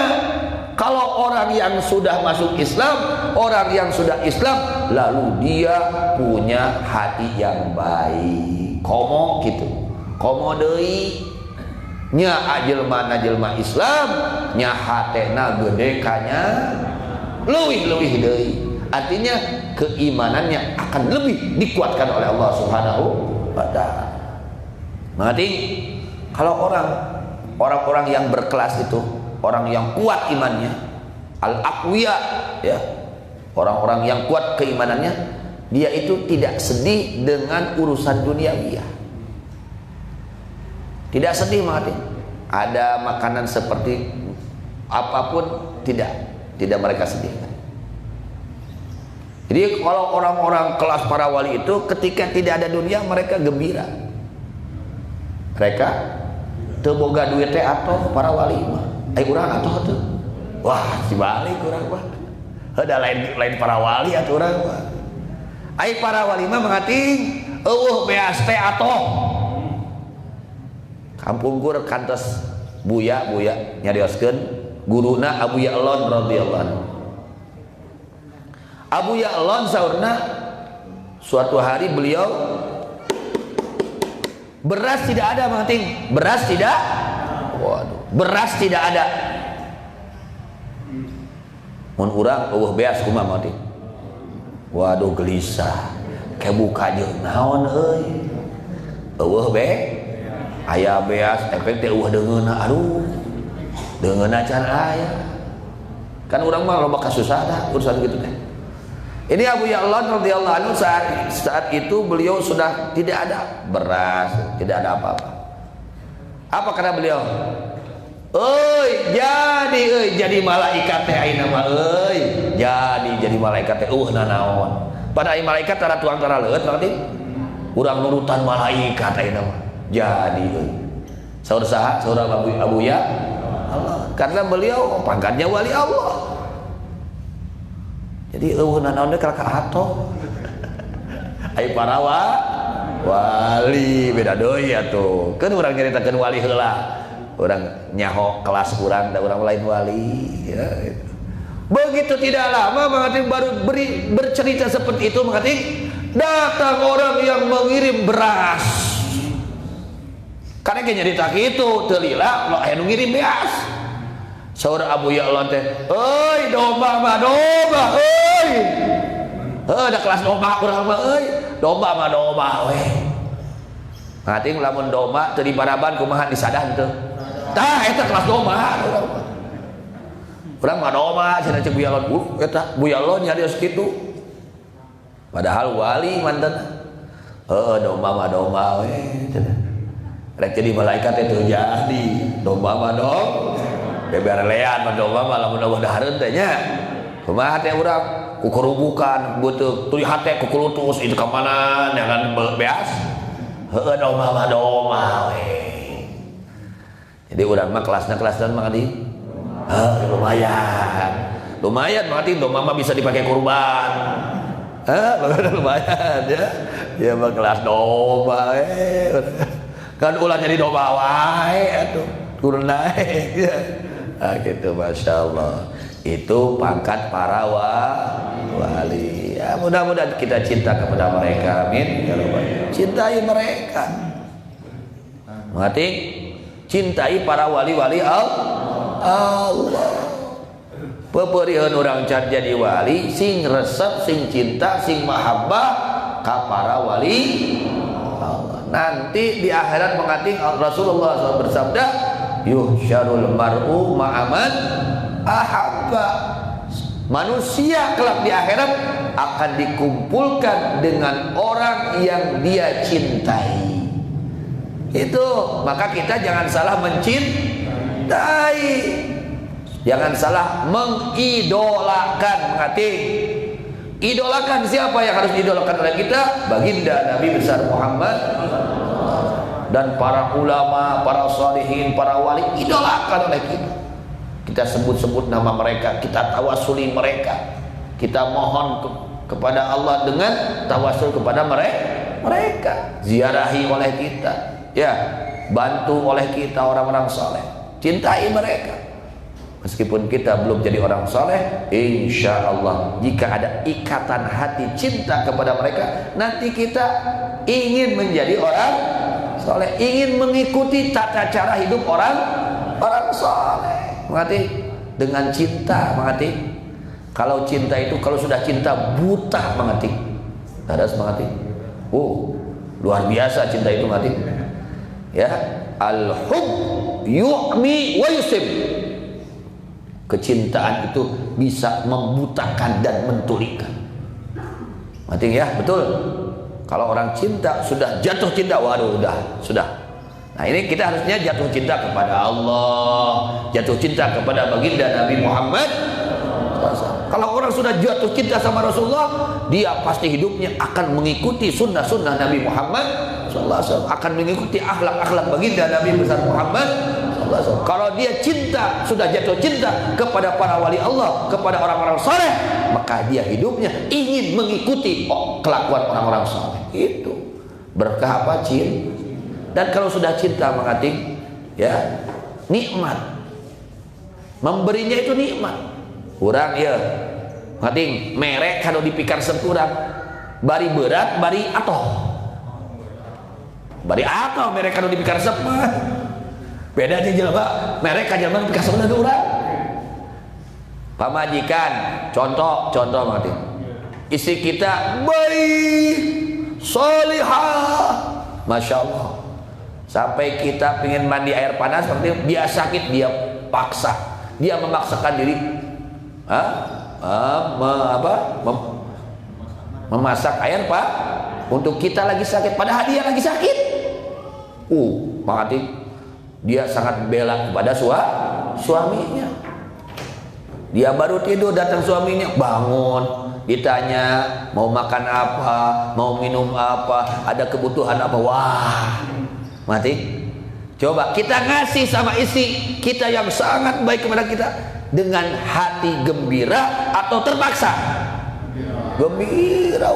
kalau orang yang sudah masuk Islam, orang yang sudah Islam lalu dia punya hati yang baik, komo gitu, komo deui nya ajelma Islam, nya hatena gede kanya leuwih deui. Artinya keimanannya akan lebih dikuatkan oleh Allah Subhanahu wa taala. Mengerti? Kalau orang-orang yang berkelas itu, orang yang kuat imannya, al-aqwiya ya. Orang-orang yang kuat keimanannya, dia itu tidak sedih dengan urusan duniawiyah. Tidak sedih, mengerti? Ada makanan seperti apapun tidak mereka sedihkan. Jadi kalau orang-orang kelas para wali itu ketika tidak ada dunia mereka gembira. Mereka teu boga duit teh atoh para wali mah. Urang atoh tuh. Wah, dibalik urang mah. Heuda lain para wali atuh urang mah. Para wali mah mengating eueuh beas teh atoh. Kampung gur kantos buya nyarioskeun guruna Abu Ya'lon radhiyallahu anhu. Abu Ya'lon saurna suatu hari beliau beras tidak ada, mengerti? Beras tidak, waduh, beras tidak ada. Mun urang eueuh beas kumaha, mengerti? Waduh gelisah, kebuka jeung naon euy. Eueuh aya beas efek teh eueuh deungeuna, aduh deungeuna can aya. Kan urang mah loba kasusah urusan gitu teh. Ini Abu Ya'lon radhiyallahu anhu saat itu beliau sudah tidak ada beras, tidak ada apa-apa. Apa kata beliau? Jadi malaikat teh ayeuna mah jadi malaikat teh nanaon. Pada malaikat tara tuang tara leuet berarti urang nurutan malaikat ayeuna mah. jadi. Saur saha? Saur Abu Ya Allah. Karena beliau pangkatnya wali Allah. Jadi naon kalau ka ato. Ai para wali beda deui atuh. Kan urang nyaritakeun wali heula. Urang nyaho kelas urang da urang lain wali ya gitu. Begitu tidak lama mengating baru bercerita seperti itu mengating datang orang yang mengirim beras. Karena kayak nyerita gitu telila lo aya nu ngirim beas. Saur Abu Ya Allah teh, "Euy domba mah domba euy." Ada kelas domba urang mah euy, domba mah domba we. Ngating lamun domba teu dibaraban kumaha disadah teu. Tah eta kelas domba urang mah. Urang mah domba cenah cek Buyalon eta Buyalon nyarios kitu. Padahal wali manten. Domba mah domba we cenah. Rek jadi malaikat itu jadi domba mah dom. Beber lean mah domba mah lamun Allah dahareun teh nya. Kumaha teh urang kukurubukan beuteuk tuluy hate kukulutus itu ka mana jangan beas. Domba mah domba we. Jadi urang mah kelasna mah di lumayan berarti domba mah bisa dipakai kurban. Lumayan ya. Ya mah kelas domba kan ulah jadi domba wae atuh turun naik ya. Nah, gitu Masya Allah. Itu pangkat para wali ya, mudah-mudahan kita cinta kepada mereka, amin ya Rabbal. Cintai mereka, mengerti? Cintai para wali-wali Allah. Peperieun urang can jadi wali sing resep, sing cinta, sing mahabbah ka para wali Allah. Nanti di akhirat mengating Rasulullah SAW bersabda, yuhsyarul mar'u ma'aman ahabba. Manusia kelak di akhirat akan dikumpulkan dengan orang yang dia cintai. Itu maka kita jangan salah mencintai, jangan salah mengidolakan. Mengerti? Idolakan siapa yang harus diidolakan oleh kita? Baginda Nabi besar Muhammad dan para ulama, para sholihin, para wali idolakan oleh kita. Kita sebut-sebut nama mereka, kita tawasuli mereka, kita mohon kepada Allah dengan tawasul kepada mereka, ziarahi oleh kita, ya, bantu oleh kita orang-orang soleh, cintai mereka. Meskipun kita belum jadi orang soleh, insya Allah jika ada ikatan hati cinta kepada mereka, nanti kita ingin menjadi orang soleh, ingin mengikuti tata cara hidup orang soleh. Mengerti? Dengan cinta, mengerti? Kalau cinta itu, kalau sudah cinta buta, mengerti? Ada mengerti? Luar biasa cinta itu, mengerti? Ya, al-hub yu'mi wa yusib. Kecintaan itu bisa membutakan dan mentulikan. Mengerti ya? Betul. Kalau orang cinta sudah jatuh cinta, waduh, sudah. Nah ini kita harusnya jatuh cinta kepada Allah, jatuh cinta kepada baginda Nabi Muhammad. Kalau orang sudah jatuh cinta sama Rasulullah, dia pasti hidupnya akan mengikuti sunnah-sunnah Nabi Muhammad SAW, akan mengikuti akhlak-akhlak baginda Nabi besar Muhammad SAW. Kalau dia cinta, sudah jatuh cinta kepada para wali Allah, kepada orang-orang saleh, maka dia hidupnya ingin mengikuti kelakuan orang-orang saleh. Itu berkah apa? Cinta. Dan kalau sudah cinta mengating, ya, nikmat. Memberinya itu nikmat. Kurang ya, mengating merek kalau dipikir sekurang, bari berat, bari atoh. Bari atoh merek kalau dipikir sepah. Beda aja jelema, merek aja mah dipikir sepah urang. Pamajikan, contoh mengating. Istri kita baik, salihah, Masya Allah. Sampai kita pengen mandi air panas, seperti dia sakit, dia paksa, dia memaksakan diri, memasak air pak untuk kita lagi sakit, padahal dia lagi sakit. Makanya dia sangat bela kepada suaminya. Dia baru tidur, datang suaminya, bangun, ditanya mau makan apa, mau minum apa, ada kebutuhan apa, wah. Mati. Coba kita ngasih sama istri kita yang sangat baik kepada kita dengan hati gembira atau terpaksa? Gembira,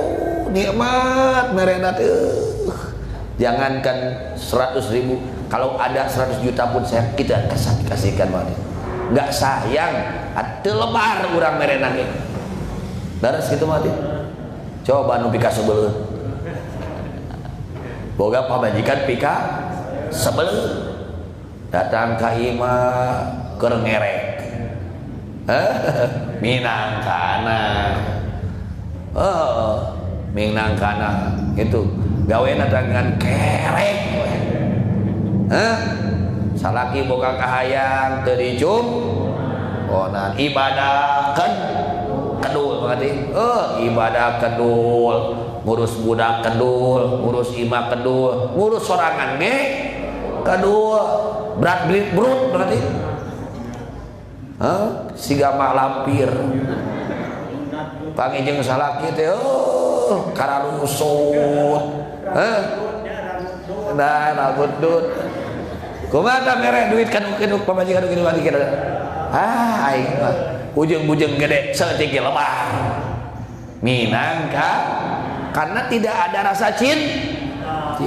nikmat merenat. Jangankan 100.000, kalau ada 100 juta pun kita kasihkan mati. Nggak sayang, hati lebar urang merenat. Daras gitu mati. Coba nu pika sebelum boga pamajikan pika sebelum datang ke imah keur ngerek minangkana minangkana itu gawena dengan kerek salaki boga kahayang teu dicum onan ibadah kan kedul berarti ibadah kedul, ngurus budak kedul, ngurus imah kedul, ngurus sorangan ge kedul, berat brut berarti siga mak lampir pangijeng salaki teh kararusut nah rambut dut kumaha mere duit kaduk-kaduk pamajikan kaduk kita aing mah ujung-ujung gede setinggi lebar minangka karena tidak ada rasa cinta.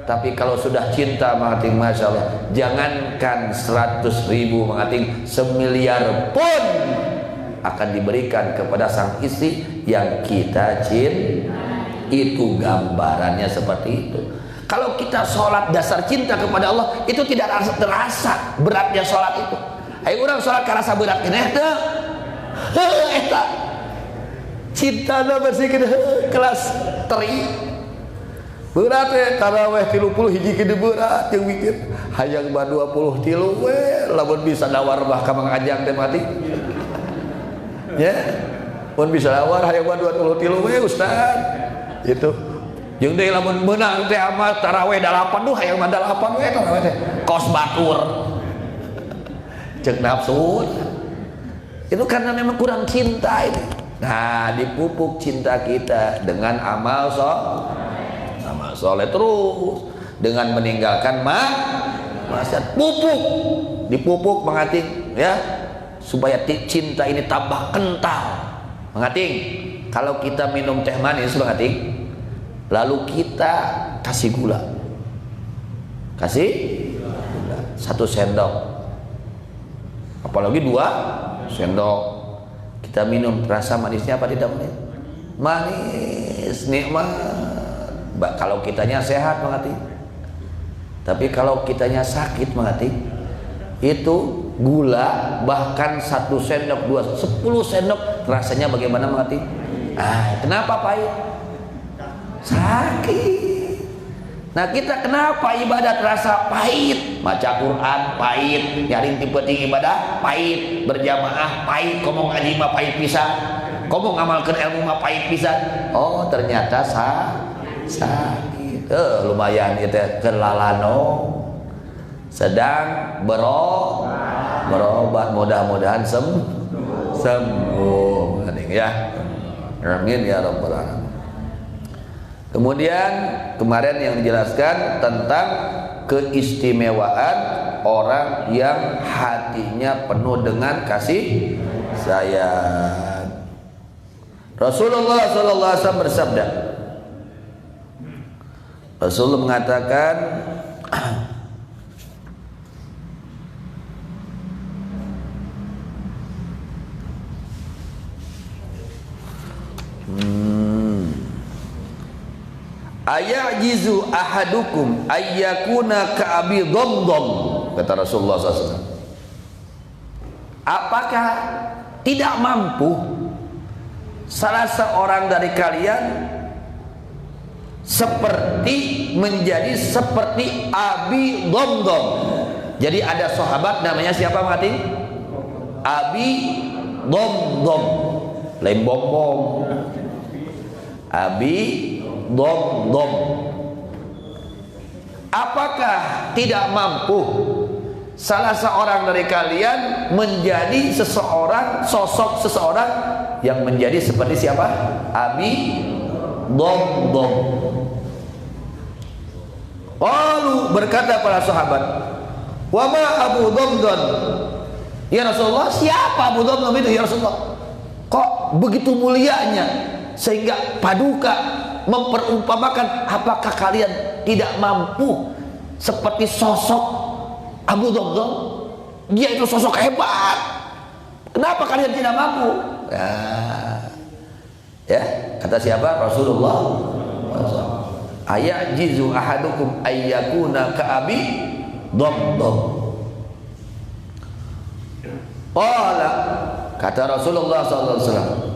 Tapi kalau sudah cinta mengating, masya Allah, jangankan 100.000 mengating, 1.000.000.000 pun akan diberikan kepada sang istri yang kita cinta. Itu gambarannya seperti itu. Kalau kita sholat dasar cinta kepada Allah, itu tidak terasa beratnya sholat itu. Ayo orang sholat karasa berat kena itu eta cinta bersih kena kelas teri berat taraweh 30 hiji kena berat yang mikir hayang 20 tilu lamun bisa nawar bah ka Mang Ajang teh mati ya pun bisa nawar hayang 20 tilu Ustaz itu jeung deui lamun meunang teh amal taraweh 8 duh hayang 8 taraweh teh kos batur cek nafsu itu karena memang kurang cinta itu. Nah, dipupuk cinta kita dengan amal soleh terus dengan meninggalkan maksiat, dipupuk mengating ya supaya cinta ini tambah kental mengating. Kalau kita minum teh manis mengating lalu kita kasih gula 1 sendok apalagi 2 sendok kita minum, rasa manisnya apa tidak manis nikmat kalau kitanya sehat mengerti. Tapi kalau kitanya sakit mengerti, itu gula bahkan 1 sendok 10 sendok rasanya bagaimana mengerti. Kenapa pahit? Sakit. Nah kita kenapa ibadah terasa pahit? Baca Quran pahit, nyaring tipe-tinggi ibadah pahit, berjamaah pahit, ngomong ngaji mah pahit pisan, ngomong ngamalkeun ilmu mah pahit pisan. Oh ternyata sakit. Lumayan itu kelalano sedang berobat, mudah-mudahan sembuh ya. Amin ya rabbal alamin. Kemudian kemarin yang dijelaskan tentang keistimewaan orang yang hatinya penuh dengan kasih sayang. Rasulullah SAW bersabda, Rasulullah mengatakan ayajizu ahadukum ayyakuna ka'abi dhamdham, kata Rasulullah SAW. Apakah tidak mampu salah seorang dari kalian menjadi seperti Abi Dhamdham? Jadi ada sahabat namanya siapa mati? Abi Dhamdham, lain bom-bom. Abi Dhamdham. Apakah tidak mampu salah seorang dari kalian menjadi sosok seseorang yang menjadi seperti siapa? Abi Dhamdham. Lalu berkata para sahabat, wa ma Abu Dhamdam, ya Rasulullah, siapa Abu Dhamdam itu ya Rasulullah? Kok begitu mulianya sehingga Paduka memperumpamakan, apakah kalian tidak mampu seperti sosok Abu Dhamdam? Dia itu sosok hebat, kenapa kalian tidak mampu? Ya, kata siapa? Rasulullah. Ayajizu ahadukum ayyakuna ka'abi Dhamdam. Qala, kata Rasulullah SAW.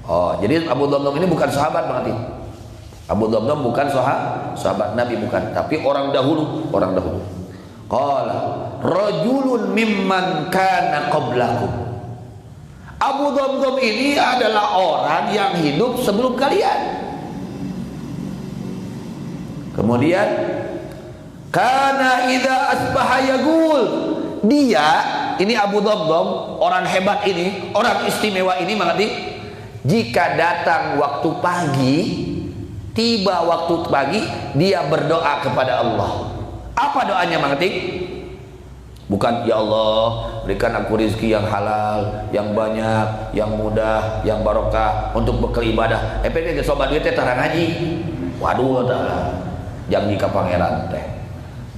Oh, jadi Abu Dhamdam ini bukan sahabat berarti. Abu Dhamdam bukan sahabat Nabi, bukan, tapi orang dahulu, orang dahulu. Qala rajulun mimman kana qablakum. Abu Dhamdam ini adalah orang yang hidup sebelum kalian. Kemudian kana idza asbaha yaqul, dia ini Abu Dhamdam, orang hebat ini, orang istimewa ini mengerti, jika datang waktu pagi, tiba waktu pagi, dia berdoa kepada Allah. Apa doanya mengerti? Bukan ya Allah berikan aku rezeki yang halal, yang banyak, yang mudah, yang barokah untuk bekal ibadah. Pengen ke sobat duit teh tara ngaji. Waduh tah. Janji ka pangeran teh.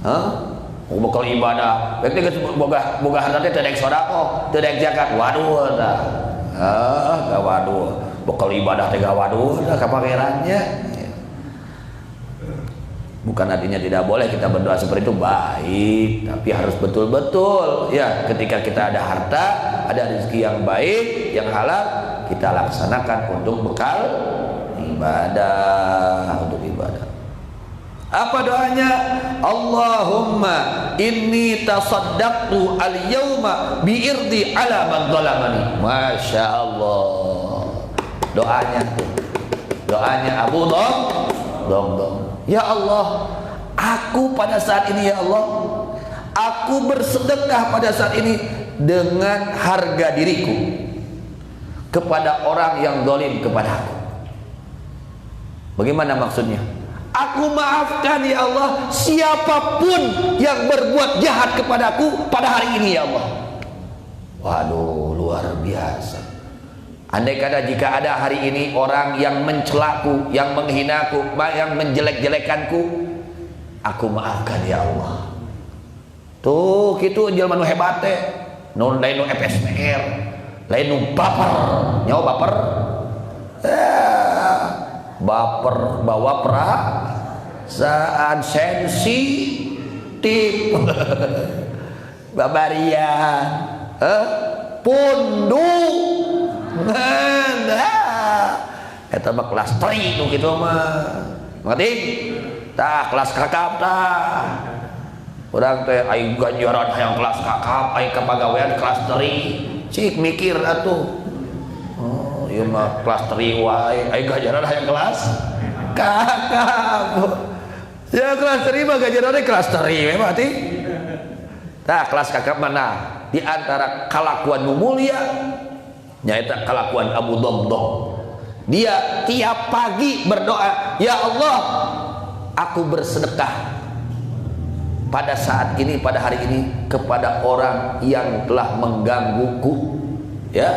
Mau bekal ibadah, pengen ke boga harta teh teu daek sedekah, teu daek zakat. Waduh tah. Ka waduh. Bekal ibadah teh ga waduh tah ka pangerannya. Bukan artinya tidak boleh kita berdoa seperti itu, baik, tapi harus betul-betul ya, ketika kita ada harta, ada rezeki yang baik, yang halal, kita laksanakan untuk bekal ibadah, untuk ibadah. Apa doanya? Allahumma inni tasaddaqtu al-yawma bi'irdi ala man dhalamani. Masya Allah. Doanya Abu Dhamdam. Ya Allah, aku pada saat ini ya Allah, aku bersedekah pada saat ini dengan harga diriku kepada orang yang zalim kepada aku. Bagaimana maksudnya? Aku maafkan ya Allah siapapun yang berbuat jahat kepadaku pada hari ini ya Allah. Waduh, luar biasa. Andai kata jika ada hari ini orang yang mencelaku, yang menghinaku, yang menjelek-jelekanku, aku maafkan ya Allah. Tuh kitu jelema nu hebat teh, nu lain nu FSMR, lain nu baper, nyawa baper. Baper bawa perasaan sensitif. Babarian, punduk. Eta mah kelas 3 nu kitu mah. Ngerti? Tah kelas kakap tah. Urang teh aya ganjaran hayang kelas kakap, aya kapagawean kelas 3. Cik mikir atuh. Oh, ieu mah kelas 3 wae, aya ganjaran hayang kelas kakap. Ya kelas 3 mah ganjaranna kelas 3 we berarti. Tah kelas kakap mana? Di antara kalakuan nu mulia nyaita kelakuan Abu Dhamdam. Dia tiap pagi berdoa, ya Allah, aku bersedekah pada saat ini, pada hari ini kepada orang yang telah menggangguku, ya,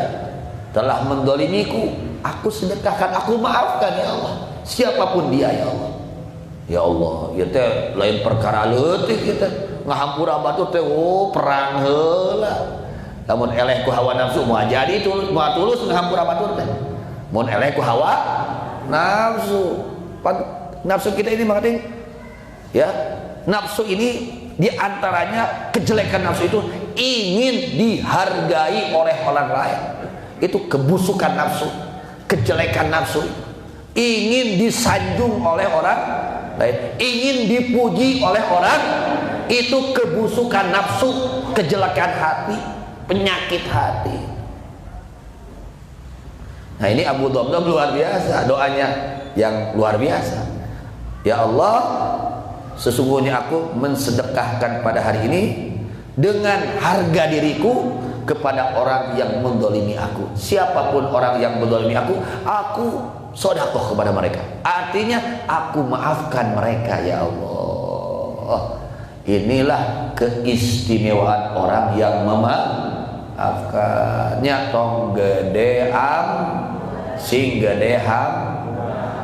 telah mendolimiku. Aku sedekahkan, aku maafkan ya Allah, siapapun dia ya Allah. Ya Allah, ya teh lain perkara leutik kita ngahampura batu teh, oh perang heula. Lamun eleh ku hawa nafsu moal jadi tulus ngahampura batur teh. Mun eleh ku hawa nafsu. Nafsu kita ini mengerti? Ya, nafsu ini diantaranya kejelekan nafsu itu ingin dihargai oleh orang lain. Itu kebusukan nafsu, kejelekan nafsu. Ingin disanjung oleh orang lain, ingin dipuji oleh orang, itu kebusukan nafsu, kejelekan hati, penyakit hati. Nah ini Abu Dhamdam luar biasa, doanya yang luar biasa. Ya Allah, sesungguhnya aku mensedekahkan pada hari ini dengan harga diriku kepada orang yang mendolimi aku. Siapapun orang yang mendolimi aku sedekah kepada mereka. Artinya aku maafkan mereka ya Allah. Inilah keistimewaan orang yang memaafkannya. Tong gede am sing gede ham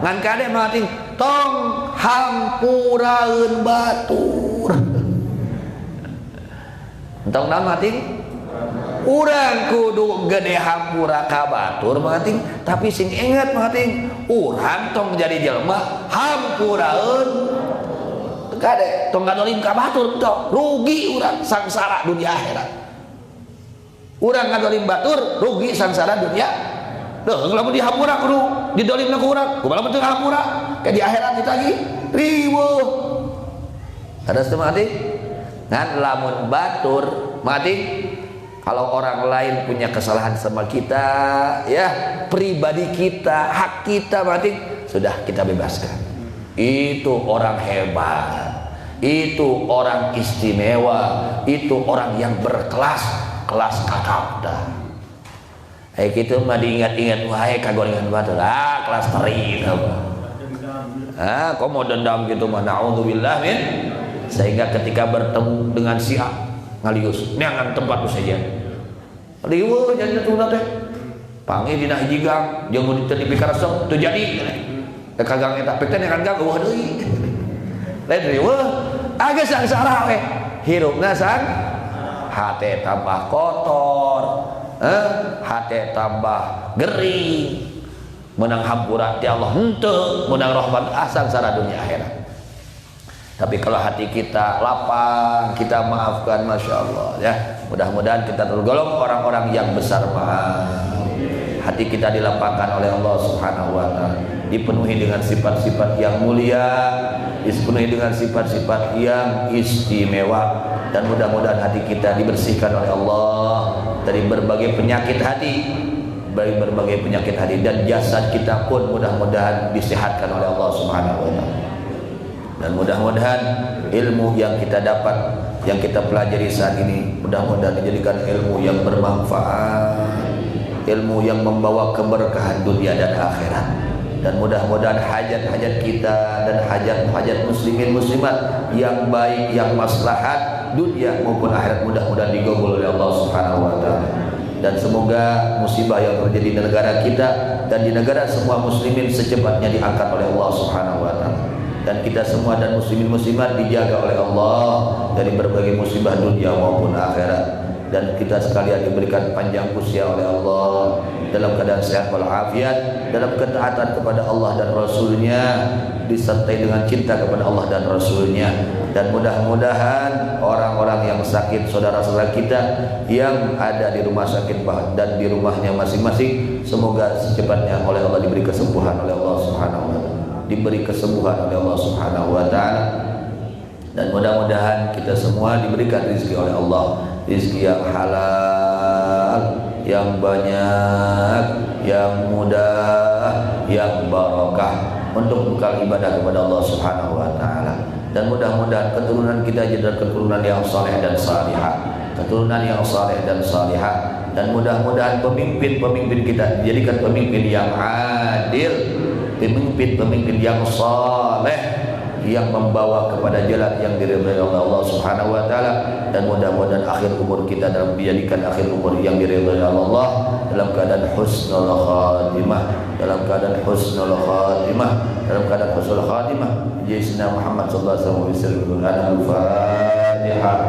ngan kade mating tong hampuraeun batur. Tong naon mating? Urang kudu gede hampura ka batur mating, tapi sing inget mating urang tong jadi jelema hampuraeun kade tong ngadolim ka batur tok rugi urang sangsara dunia akhirat. Urang ngadolim batur rugi sangsara dunia. Duh lamun di hampura kudu didolimna ku urang, kumaha teu hampura ke di akhirat ditagi riweuh. Ada mati ngan lamun batur mati. Kalau orang lain punya kesalahan sama kita, ya pribadi kita, hak kita mati, sudah kita bebaskan. Itu orang hebat, itu orang istimewa, itu orang yang berkelas, kelas kakapda. Gitu mah diingat-ingat, wahai kagorengan batur, kelas teri, kok mau dendam gitu mah, naudzubillah min. Sehingga ketika bertemu dengan si A, ngalius neangan tempat saja liweuh jadi tuna teh panggil dina hiji gang jeung mun teu dipikaresep teu jadi teh kagang eta pek teh neangan gang eueuh deui lain liweuh age sangsara we hirupna sang hate tambah kotor hate tambah gering menang hampura ti Allah henteu menang rahmat sangsara dunia akhirat. Tapi kalau hati kita lapang, kita maafkan, masya Allah ya. Mudah-mudahan kita tergolong orang-orang yang besar maaf. Hati kita dilapangkan oleh Allah Subhanahu Wa Taala, dipenuhi dengan sifat-sifat yang mulia, dipenuhi dengan sifat-sifat yang istimewa, dan mudah-mudahan hati kita dibersihkan oleh Allah dari berbagai penyakit hati, dan jasad kita pun mudah-mudahan disehatkan oleh Allah Subhanahu Wa Taala. Dan mudah-mudahan ilmu yang kita dapat, yang kita pelajari saat ini, mudah-mudahan dijadikan ilmu yang bermanfaat, ilmu yang membawa keberkahan dunia dan akhirat. Dan mudah-mudahan hajat-hajat kita dan hajat-hajat muslimin muslimat yang baik, yang maslahat dunia maupun akhirat, mudah-mudahan digabul oleh Allah Subhanahu Wa Taala. Dan semoga musibah yang terjadi di negara kita dan di negara semua muslimin secepatnya diangkat oleh Allah Subhanahu Wa Taala. Dan kita semua dan muslimin muslimat dijaga oleh Allah dari berbagai musibah dunia maupun akhirat, dan kita sekalian diberikan panjang usia oleh Allah dalam keadaan sehat walafiat, dalam ketaatan kepada Allah dan Rasulnya, disertai dengan cinta kepada Allah dan Rasulnya. Dan mudah-mudahan orang-orang yang sakit, saudara-saudara kita yang ada di rumah sakit dan di rumahnya masing-masing, semoga secepatnya oleh Allah diberi kesembuhan oleh Allah Subhanahu Wa Taala, diberi kesembuhan oleh Allah Subhanahu Wa Taala. Dan mudah-mudahan kita semua diberikan rezeki oleh Allah, rezeki yang halal, yang banyak, yang mudah, yang barokah, untuk bekal ibadah kepada Allah Subhanahu Wa Taala. Dan mudah-mudahan keturunan kita jadi keturunan yang saleh dan salihah, keturunan yang saleh dan salihah. Dan mudah-mudahan pemimpin-pemimpin kita dijadikan pemimpin yang adil, pemimpin-pemimpin yang saleh, yang membawa kepada jalan yang diridhai oleh Allah Subhanahu Wa Taala. Dan mudah-mudahan akhir umur kita dalam dijadikan akhir umur yang diridhai oleh Allah, dalam keadaan husnul khatimah, dalam keadaan husnul khatimah, dalam keadaan husnul khatimah. Sayyidina Muhammad sallallahu alaihi wasallam. Al-Fatihah.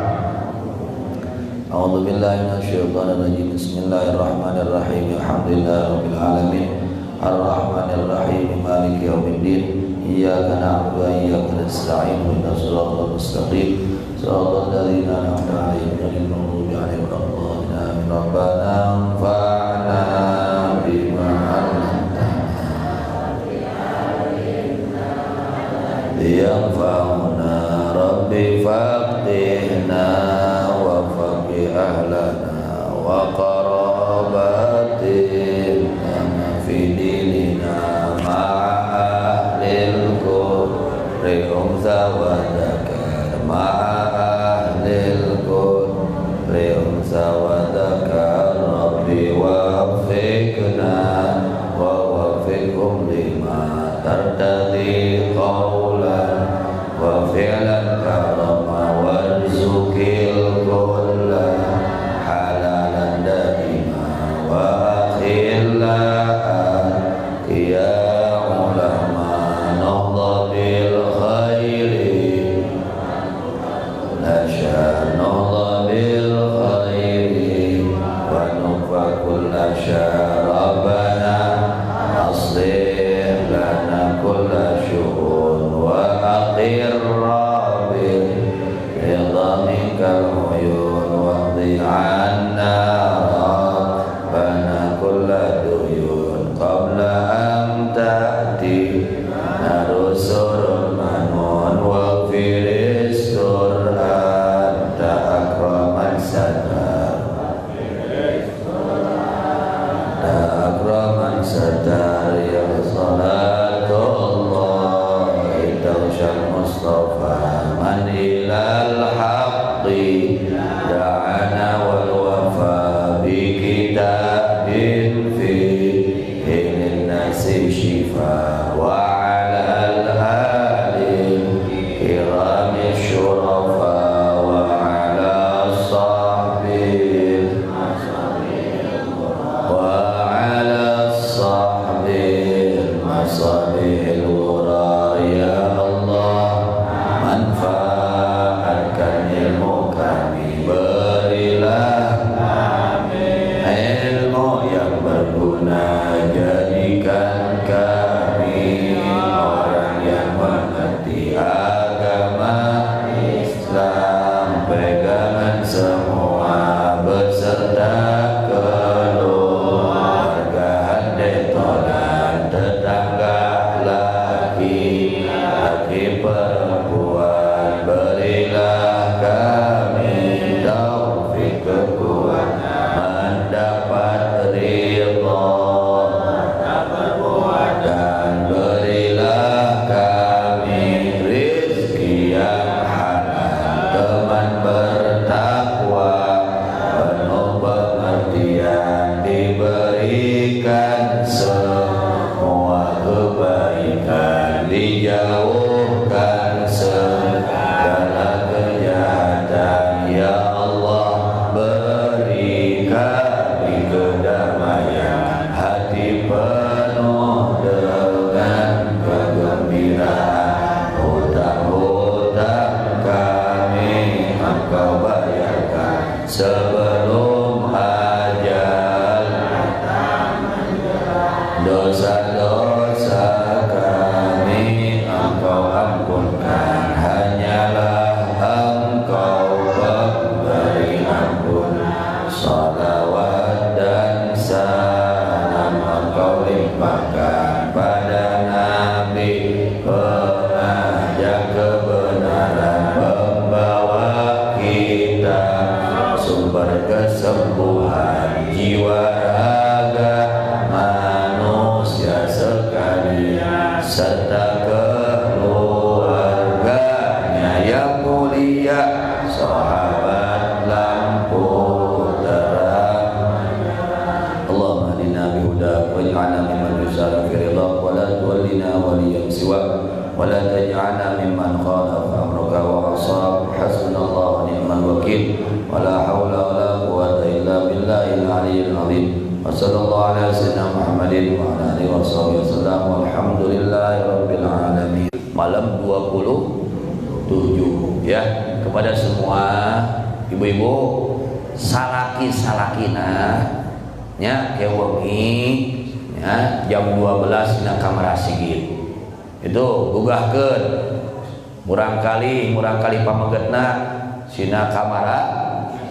A'udzu billahi minasyaitonir rajim. Bismillahirrahmanirrahim. Alhamdulillahirabbil alamin. Ar-Rahmanir Rahim. Maliki yaumiddin. Iyyaka na'budu wa iyyaka nasta'in. Ihdinas siratal mustaqim. Siratal ladzina an'amta 'alaihim ghairil maghdubi 'alaihim waladdallin. Amin. Rabbana anfa'na bima 'allamtana yanfa'una rabbi faqihna wa faqih ahlana wa qarabatina fi dinina ma'a ahlil qurri umza wa zakar ma'a ahlil qurri umza wa zakar rabbi wafiqna wa wafiqhum lima syarabana aslih lana kulla syu'un wa aqir rabil ridhamikal uyun waqdi anna rabbana kulla duyun qabla an ta'ti narusul manun wa firis Qur'an ta'akraman sadar ta'akraman sadar ya salatullah itawsyal mustafa man ilal haqqi da'ana wal wafa bi kitabin fi ilin nasi shifa wa ala al-halil kirami syurafa wa ala sahbil wa ala sahbil masabil wura ya Allah manfaatkan ilmu kami berilah ilmu yang berguna jadikan kami orang yang mengerti agama Islam pegangan semua beserta keluarga handeta dan tetangga laki perempuan berilah kami taufik kekuatan mendapat ridha dan berilah kami rezeki yang halal teman bertakwa penuh pengertian diberikan semua kebaikan dijauhkan segala kejahatan ya Allah beri kami kedamaian hati penuh dengan kegembiraan hutang-hutang kami Engkau bayarkan sebelum ajal dosa-dosa kami Engkau ampunkan hanyalah Engkau pemberi ampun salawat dan salam Engkau limpahkan pada Nabi pengajak kebenaran membawa kita sumber kesembuhan jiwa raga manusia sekalian serta keluarganya yang mulia sahabat lampu terang Allahumma hadina bihudak waj'alna mimman yusara fi ridhak wa la tuwallina waliyan siwak wa la taj'alna mimman khalafa amraka wa asab hasbunallahu wa ni'mal wakil wa la hawla wa la quwwata illa billahil aliyyil azim wa sallallahu ala sayyidina Muhammadin wa ala alihi wasallam walhamdulillahi rabbil alamin. Malam 27 ya, kepada semua ibu-ibu salaki-salakina nya kewengi ya jam 12 dina kamar sigit itu gugahkeun murang kali pamegetna sina kamara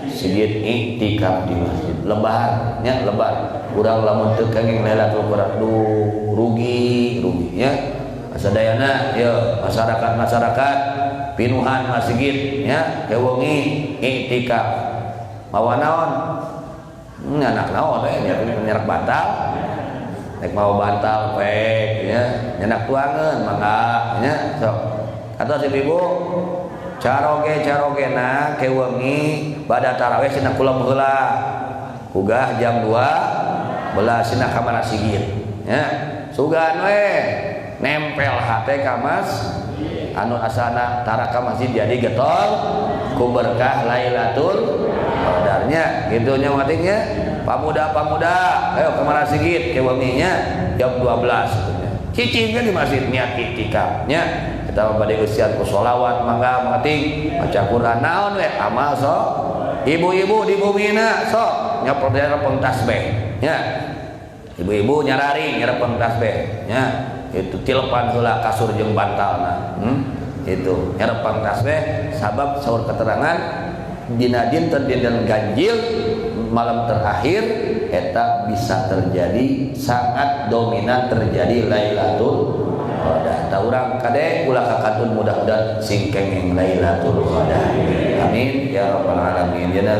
sigit iktikaf di masjid lebar nya lebar urang lamun teu kenging Lailatul Qadar rugi ya sadayana ya masyarakat pinuhan masjid ya kewengi iktikaf mawa naon anak naon nyerak bantal nek mau bantal pek ya nyenak tuangeun mangga nya sok atau si ibu caroge-carogena kewengi bada tarawih cenah kula heula ugah jam 2 sina kamar sigit ya sugan we nempel hate ka mas anu asana taraka masjid jadi getol ku berkah Lailatul Qadarnya gitu nya matingnya pamuda ayo kamar sigit kewenginya jam 12 cicingnya di masjid niat iktikaf nya kita bade usian ku sholawat mangga mating maca Quran naon we amal sok ibu-ibu di bumina sok nya perdana pun tasbih Ya, ibu-ibu nyarari nyerepeng tasbih, ya, itu tilepan heula kasur jeung bantalna, itu nyerepeng tasbih, sabab saur keterangan dina dinten ganjil malam terakhir eta bisa terjadi sangat dominan terjadi Lailatul Qadar. Ta urang kade ulah kakatun mudah-mudahan sing kenging Lailatul Qadar. Amin ya rabbal alamin.